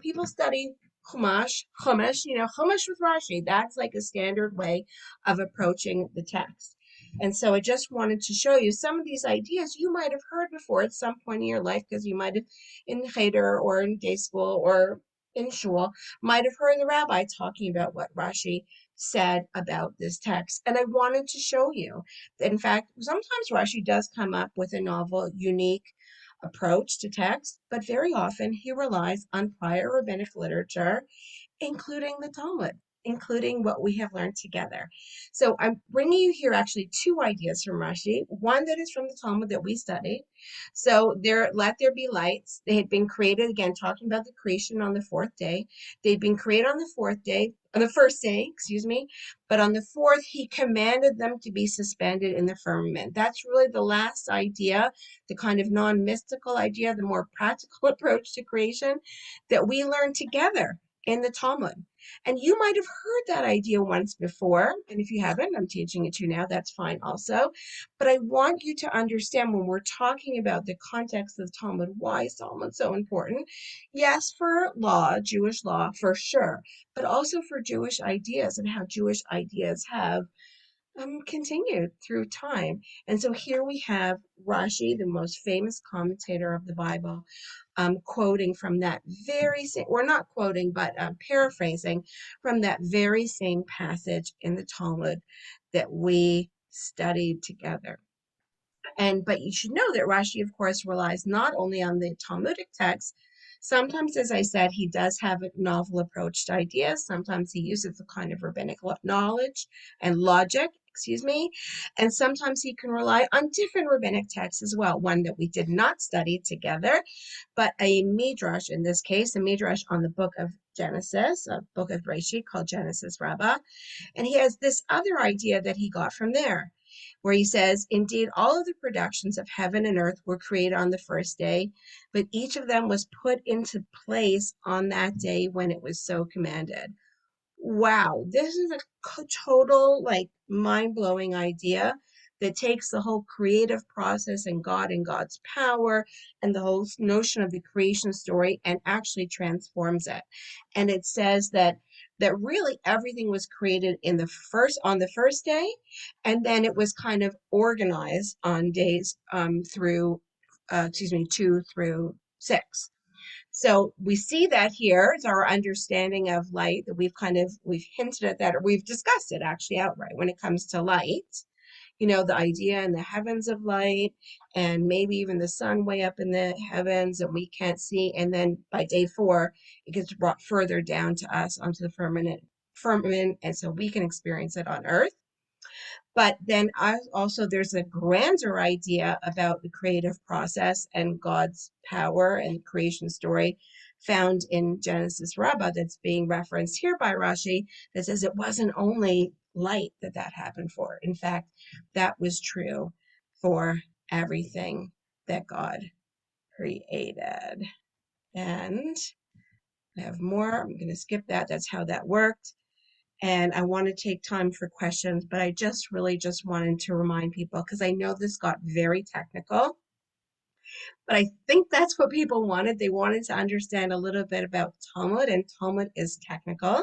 people study Chumash, Chumash with Rashi. That's like a standard way of approaching the text. And so I just wanted to show you some of these ideas you might have heard before at some point in your life, because you might have in Cheder or in day school or in shul, might have heard the rabbi talking about what Rashi said about this text. And I wanted to show you that, in fact, sometimes Rashi does come up with a novel, unique approach to text, but very often he relies on prior rabbinic literature, including the Talmud, including what we have learned together. So I'm bringing you here actually 2 ideas from Rashi, one that is from the Talmud that we studied. So let there be lights. They had been created, again, talking about the creation on the 4th day. They'd been created on the first day, but on the 4th, he commanded them to be suspended in the firmament. That's really the last idea, the kind of non-mystical idea, the more practical approach to creation that we learned together in the Talmud. And you might have heard that idea once before. And if you haven't, I'm teaching it to you now. That's fine also. But I want you to understand, when we're talking about the context of the Talmud, why is Talmud so important? Yes, for law, Jewish law, for sure, but also for Jewish ideas and how Jewish ideas have continued through time. And so here we have Rashi, the most famous commentator of the Bible, quoting from that very same, or not quoting, but paraphrasing from that very same passage in the Talmud that we studied together. But you should know that Rashi, of course, relies not only on the Talmudic text. Sometimes, as I said, he does have a novel approach to ideas. Sometimes he uses a kind of rabbinic knowledge and logic, and sometimes he can rely on different rabbinic texts as well. One that we did not study together, but a midrash, in this case, a midrash on the book of Genesis, a book of Bereshit called Genesis Rabbah. And he has this other idea that he got from there, where he says, indeed, all of the productions of heaven and earth were created on the first day, but each of them was put into place on that day when it was so commanded. Wow, this is a total, mind-blowing idea that takes the whole creative process and God's power and the whole notion of the creation story and actually transforms it. And it says that really everything was created on the first day, and then it was kind of organized on days 2 through 6. So we see that here is our understanding of light, that we've hinted at that, or we've discussed it actually outright when it comes to light. The idea in the heavens of light, and maybe even the sun way up in the heavens that we can't see. And then by day 4, it gets brought further down to us onto the firmament, and so we can experience it on earth. But then also there's a grander idea about the creative process and God's power and creation story found in Genesis Rabbah that's being referenced here by Rashi, that says it wasn't only light that happened for. In fact, that was true for everything that God created. And I have more. I'm going to skip that. That's how that worked. And I want to take time for questions, but I really just wanted to remind people, because I know this got very technical, but I think that's what people wanted. They wanted to understand a little bit about Talmud, and Talmud is technical.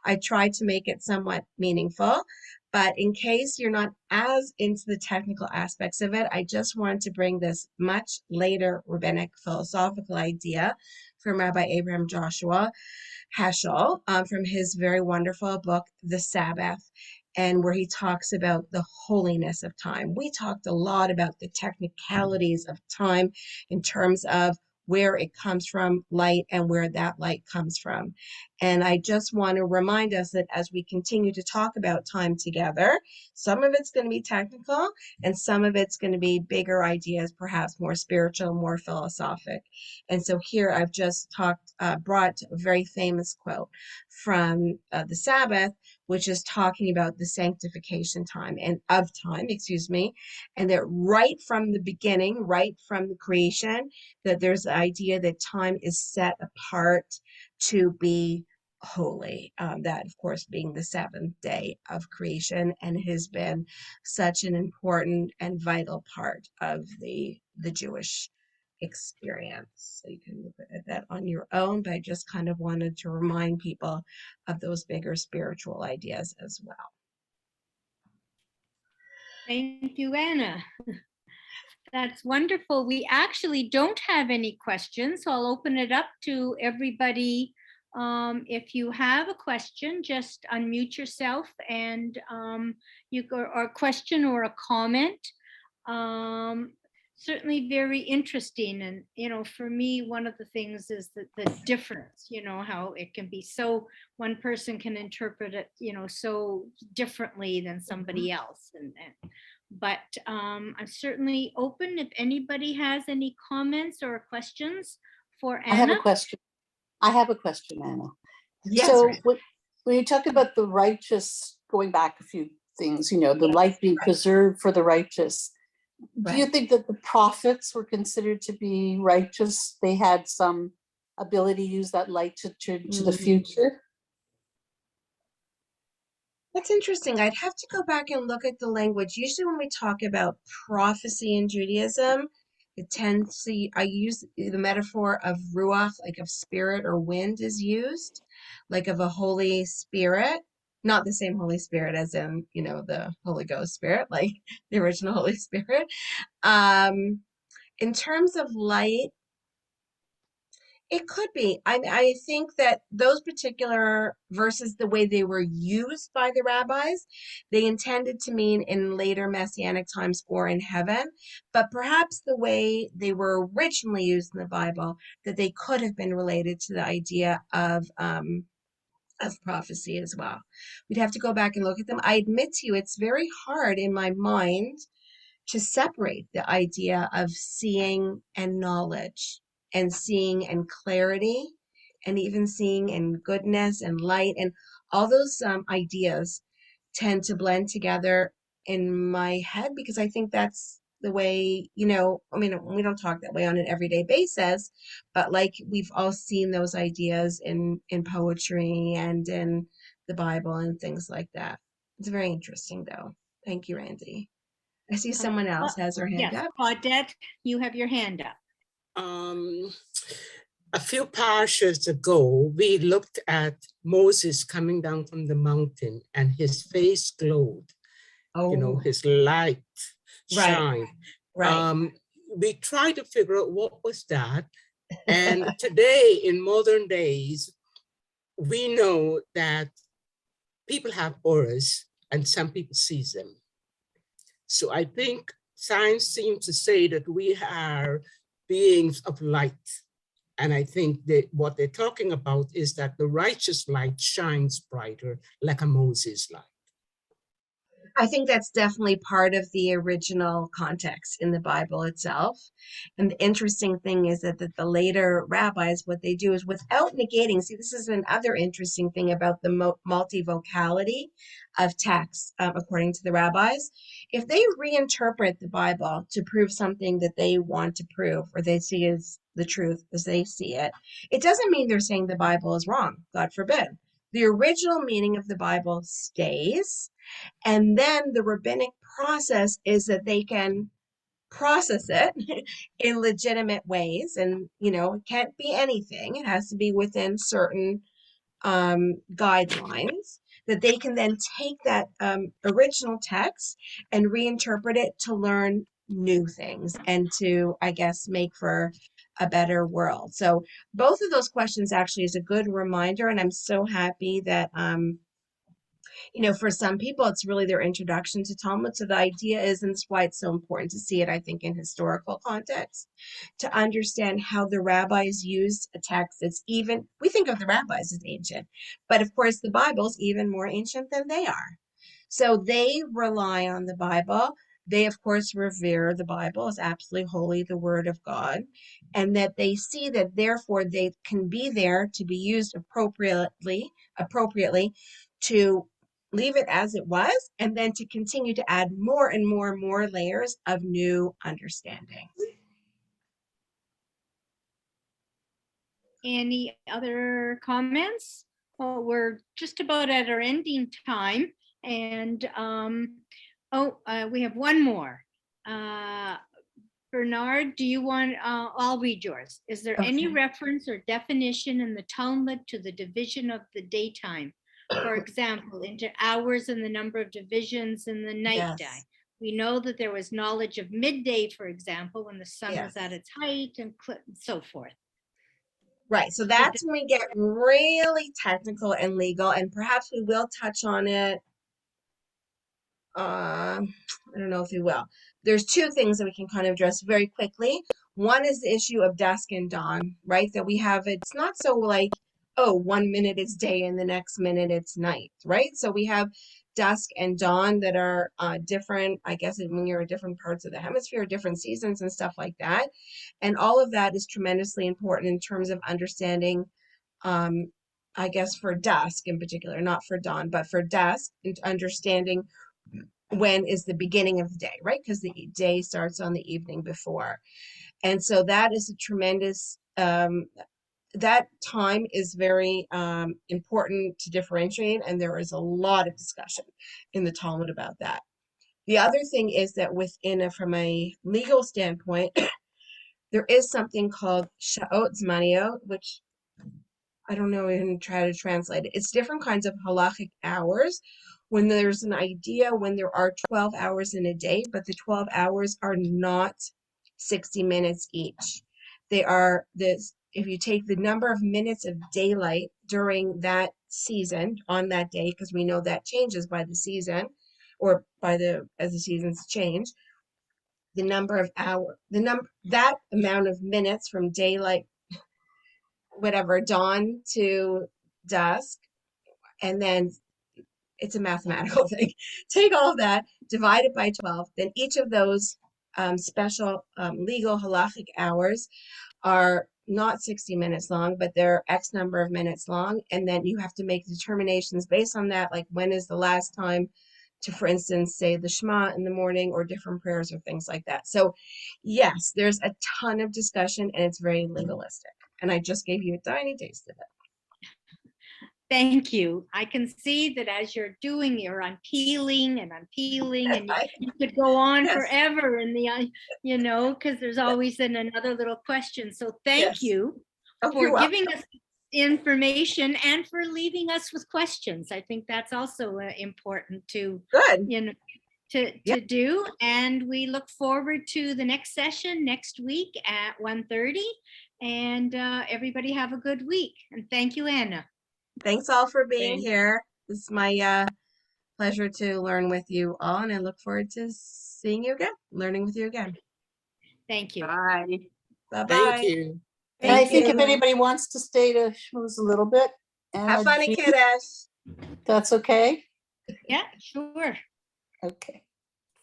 I tried to make it somewhat meaningful, But in case you're not as into the technical aspects of it, I just wanted to bring this much later rabbinic philosophical idea from Rabbi Abraham Joshua Heschel, from his very wonderful book, The Sabbath, and where he talks about the holiness of time. We talked a lot about the technicalities of time in terms of where it comes from, light, and where that light comes from. And I just want to remind us that as we continue to talk about time together, some of it's going to be technical and some of it's going to be bigger ideas, perhaps more spiritual, more philosophic. And so here I've just brought a very famous quote from the Sabbath, which is talking about the sanctification time and of time, and that right from the beginning, right from the creation, that there's the idea that time is set apart to be holy. That, of course, being the seventh day of creation, and has been such an important and vital part of the Jewish experience. So you can look at that on your own, but I just kind of wanted to remind people of those bigger spiritual ideas as well. Thank you, Anna. That's wonderful. We actually don't have any questions, so I'll open it up to everybody. If you have a question, just unmute yourself and you go, or a question or a comment. Certainly very interesting. And, you know, for me, one of the things is that the difference, you know, how it can be so, one person can interpret it, you know, so differently than somebody else. But I'm certainly open if anybody has any comments or questions for Anna. I have a question, Anna. Yes, so right. when you talk about the righteous, going back a few things, you know, the light being preserved for the righteous, do you think that the prophets were considered to be righteous? They had some ability to use that light to the future? That's interesting. I'd have to go back and look at the language. Usually when we talk about prophecy in Judaism, it tends to, I use the metaphor of ruach, like of spirit or wind is used, like of a Holy Spirit, not the same Holy Spirit as in, you know, the Holy Ghost Spirit, like the original Holy Spirit. In terms of light, it could be. I think that those particular verses, the way they were used by the rabbis, they intended to mean in later messianic times or in heaven, but perhaps the way they were originally used in the Bible, that they could have been related to the idea of prophecy as well. We'd have to go back and look at them. I admit to you, it's very hard in my mind to separate the idea of seeing and knowledge, and seeing and clarity, and even seeing and goodness and light, and all those ideas tend to blend together in my head, because I think that's the way, you know, I mean, we don't talk that way on an everyday basis, but like we've all seen those ideas in poetry and in the Bible and things like that. It's very interesting though. Thank you, Randy. I see someone else has her hand up. Claudette, you have your hand up. A few parshas ago, we looked at Moses coming down from the mountain and his face glowed. You know, his light shine. Right. We tried to figure out what was that. And today, in modern days, we know that people have auras and some people see them. So I think science seems to say that we are beings of light. And I think that what they're talking about is that the righteous light shines brighter like a Moses light. I think that's definitely part of the original context in the Bible itself. And the interesting thing is that the later rabbis, what they do is without negating, see, this is another interesting thing about the multivocality of texts, according to the rabbis. If they reinterpret the Bible to prove something that they want to prove, or they see as the truth as they see it, it doesn't mean they're saying the Bible is wrong, God forbid. The original meaning of the Bible stays. And then the rabbinic process is that they can process it in legitimate ways. And, you know, it can't be anything. It has to be within certain guidelines. that they can then take that original text and reinterpret it to learn new things and to, I guess, make for a better world. So both of those questions actually is a good reminder, and I'm so happy that for some people, it's really their introduction to Talmud. So the idea is, and that's why it's so important to see it, I think, in historical context, to understand how the rabbis used a text that's even, we think of the rabbis as ancient, but of course the Bible's even more ancient than they are. So they rely on the Bible. They, of course, revere the Bible as absolutely holy, the Word of God, and that they see that therefore they can be there to be used appropriately to leave it as it was, and then to continue to add more and more and more layers of new understanding. Any other comments? Well, we're just about at our ending time, and we have one more. Bernard, do you want, I'll read yours. Is there any Okay. reference or definition in the Talmud to the division of the daytime? For example, into hours and the number of divisions in the night Yes. time. We know that there was knowledge of midday, for example, when the sun Yes. was at its height and so forth. Right. So that's when we get really technical and legal, and perhaps we will touch on it. I don't know if we will. There's two things that we can kind of address very quickly. One is the issue of dusk and dawn, right? That we have, it's not so like, oh, 1 minute it's day and the next minute it's night, right? So we have dusk and dawn that are different, I guess, when you're in different parts of the hemisphere, different seasons and stuff like that. And all of that is tremendously important in terms of understanding, I guess, for dusk in particular, not for dawn, but for dusk, and understanding when is the beginning of the day, right? Because the day starts on the evening before. And so that is a tremendous, that time is very important to differentiate. And there is a lot of discussion in the Talmud about that. The other thing is that from a legal standpoint, there is something called sha'ot zmaniyot, which I don't know even try to translate it. It's different kinds of halachic hours when there's an idea when there are 12 hours in a day, but the 12 hours are not 60 minutes each. They are this, if you take the number of minutes of daylight during that season on that day, because we know that changes by the season or as the seasons change, the number of that amount of minutes from daylight, whatever, dawn to dusk, and then it's a mathematical thing. Take all of that, divide it by 12, then each of those special legal halachic hours are not 60 minutes long, but they're X number of minutes long, and then you have to make determinations based on that, like when is the last time to, for instance, say the Shema in the morning or different prayers or things like that. So yes, there's a ton of discussion and it's very legalistic. And I just gave you a tiny taste of it. Thank you. I can see that as you're doing, you're unpeeling and you could go on Yes. forever in the, because there's always another little question. So thank you for giving us information and for leaving us with questions. I think that's also important to, to do. And we look forward to the next session next week at 1:30. And everybody have a good week. And thank you, Anna. Thanks all for being here. It's my pleasure to learn with you all, and I look forward to seeing you again, learning with you again. Thank you. Bye. Bye-bye. Thank you. And I think if anybody wants to stay to schmooze a little bit. Have fun in Kiddush. That's okay? Yeah, sure. Okay.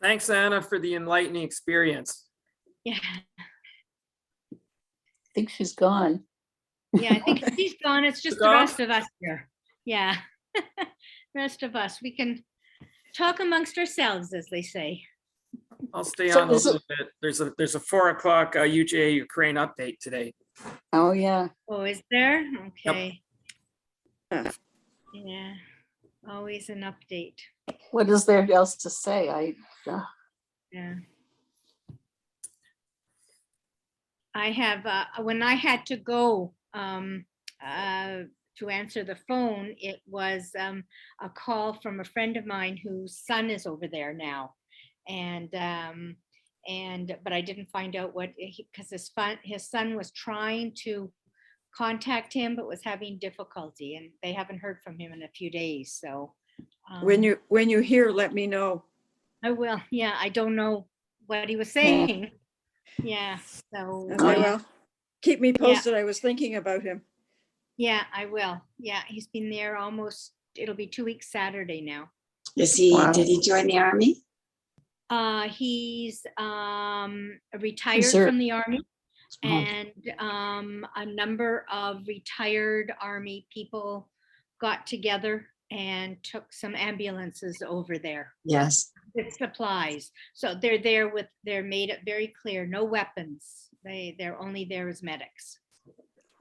Thanks, Anna, for the enlightening experience. Yeah. I think she's gone. Yeah, I think she's gone. It's just the rest of us here. Yeah. Rest of us. We can talk amongst ourselves, as they say. I'll stay on a little bit. There's a 4 o'clock UJA Ukraine update today. Oh, yeah. Oh, is there? Okay. Yep. Yeah. Always an update. What is there else to say? Yeah. I have, when I had to go to answer the phone, it was a call from a friend of mine whose son is over there now. And but I didn't find out what, because his son was trying to contact him, but was having difficulty, and they haven't heard from him in a few days. So When you hear, let me know. I will. Yeah, I don't know what he was saying. Yeah. So Okay, well, keep me posted. I was thinking about him. yeah, I will. Yeah, he's been there almost, it'll be 2 weeks Saturday now. Did he join the army? He's retired from the army, and a number of retired army people got together and took some ambulances over there Yes. with supplies. So they're there with, they're made it very clear, no weapons. They're only there as medics.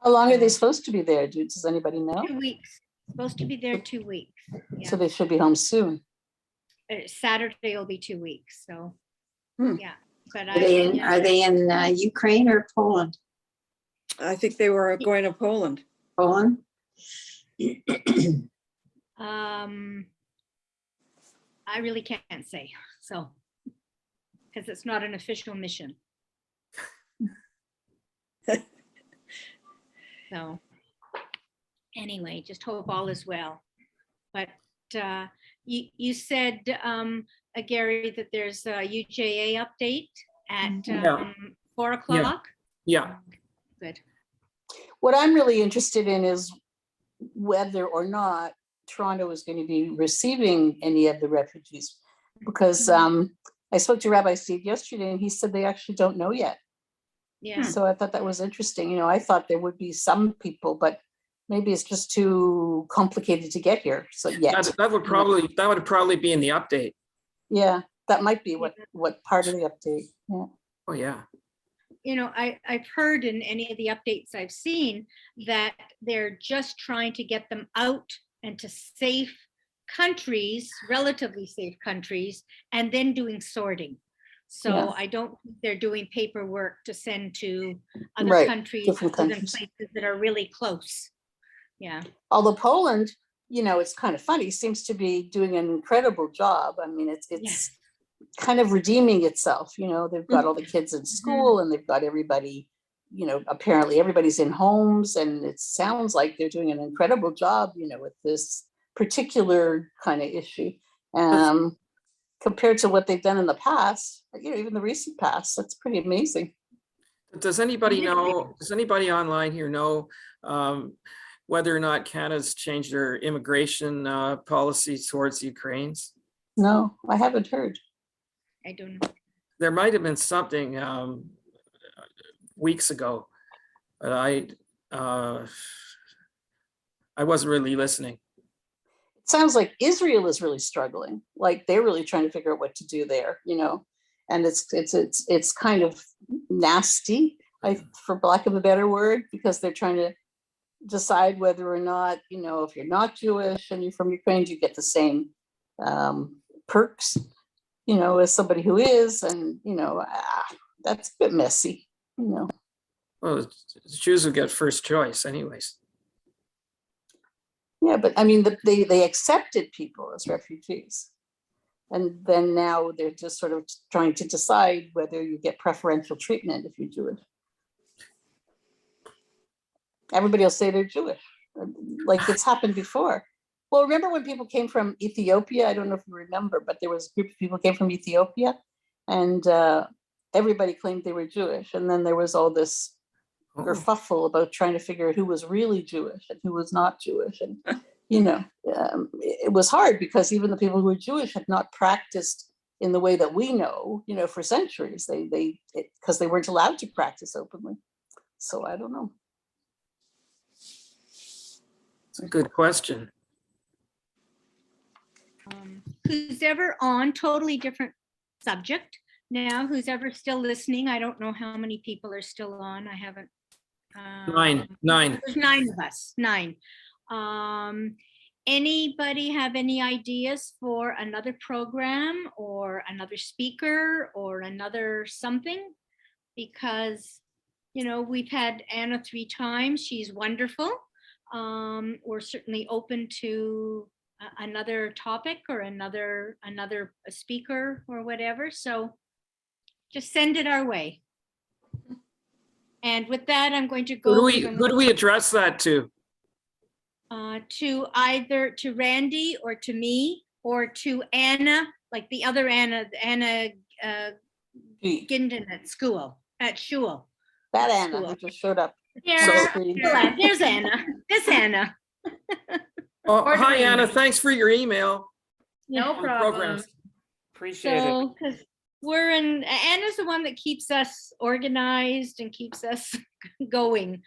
How long are they supposed to be there? Does anybody know? 2 weeks. Supposed to be there 2 weeks. Yeah. So they should be home soon. Saturday will be 2 weeks. So yeah. But Are they in Ukraine or Poland? I think they were going to Poland. Poland? I really can't say, so, because it's not an official mission. So anyway, just hope all is well. But you said, Gary, that there's a UJA update at 4 o'clock? Yeah. Good. What I'm really interested in is whether or not Toronto is going to be receiving any of the refugees, because I spoke to Rabbi Steve yesterday and he said they actually don't know yet. Yeah. So I thought that was interesting. You know, I thought there would be some people, but maybe it's just too complicated to get here. So That would probably be in the update. yeah, that might be what part of the update. Yeah. Oh yeah. You know, I've heard in any of the updates I've seen that they're just trying to get them out into safe countries, relatively safe countries, and then doing sorting. So Yeah. I don't think they're doing paperwork to send to other countries, different even countries. places that are really close. Yeah. Although Poland, you know, it's kind of funny, seems to be doing an incredible job. I mean, it's Yes. kind of redeeming itself. You know, they've got all the kids in school and they've got everybody, you know, apparently everybody's in homes, and it sounds like they're doing an incredible job, you know, with this particular kind of issue. Compared to what they've done in the past, you know, even the recent past, that's pretty amazing. Does anybody know, does anybody online here know whether or not Canada's changed their immigration policy towards the Ukrainians? No, I haven't heard. I don't know. There might have been something weeks ago, but I wasn't really listening. It sounds like Israel is really struggling. Like they're really trying to figure out what to do there, you know, and it's kind of nasty, for lack of a better word, because they're trying to decide whether or not, you know, if you're not Jewish and you're from Ukraine, you get the same perks, you know, as somebody who is, and you know, that's a bit messy, you know. Well, the Jews will get first choice anyways. Yeah, but I mean, they accepted people as refugees. And then now they're just sort of trying to decide whether you get preferential treatment if you're Jewish. Everybody will say they're Jewish, like it's happened before. Well, remember when people came from Ethiopia? I don't know if you remember, but there was a group of people came from Ethiopia, and everybody claimed they were Jewish. And then there was all this kerfuffle about trying to figure out who was really Jewish and who was not Jewish. And, you know, it was hard because even the people who were Jewish had not practiced in the way that we know, you know, for centuries. Because they weren't allowed to practice openly. So I don't know. It's a good question. Who's ever on, totally different subject now, who's ever still listening? I don't know how many people are still on. I haven't. Nine. There's 9 of us, 9. Anybody have any ideas for another program or another speaker or another something? Because, you know, we've had Anna 3 times. She's wonderful. we're certainly open to another topic or another speaker or whatever. So just send it our way. And with that, I'm going to go Who do we address that to? to either to Randy or to me or to Anna, like the other Anna Ginden at Shul. That Anna School. who just showed up. Yeah, So- there's Anna. This Anna. Oh, Or hi, to Anna. me. Thanks for your email. No on the problem. programs. Appreciate it. So, because Anna's the one that keeps us organized and keeps us going.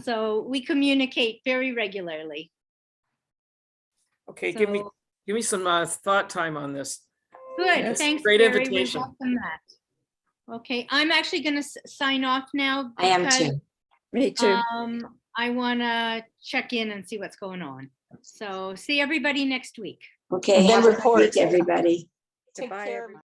So we communicate very regularly. Okay, So, give me some thought time on this. good. Yes, Thanks, great Gary. We invitation. welcome that. Okay, I'm actually going to sign off now. I am because, too. Me too. I want to check in and see what's going on. So see everybody next week. Okay, And then have a good report. week, everybody. Take Goodbye, care. everybody.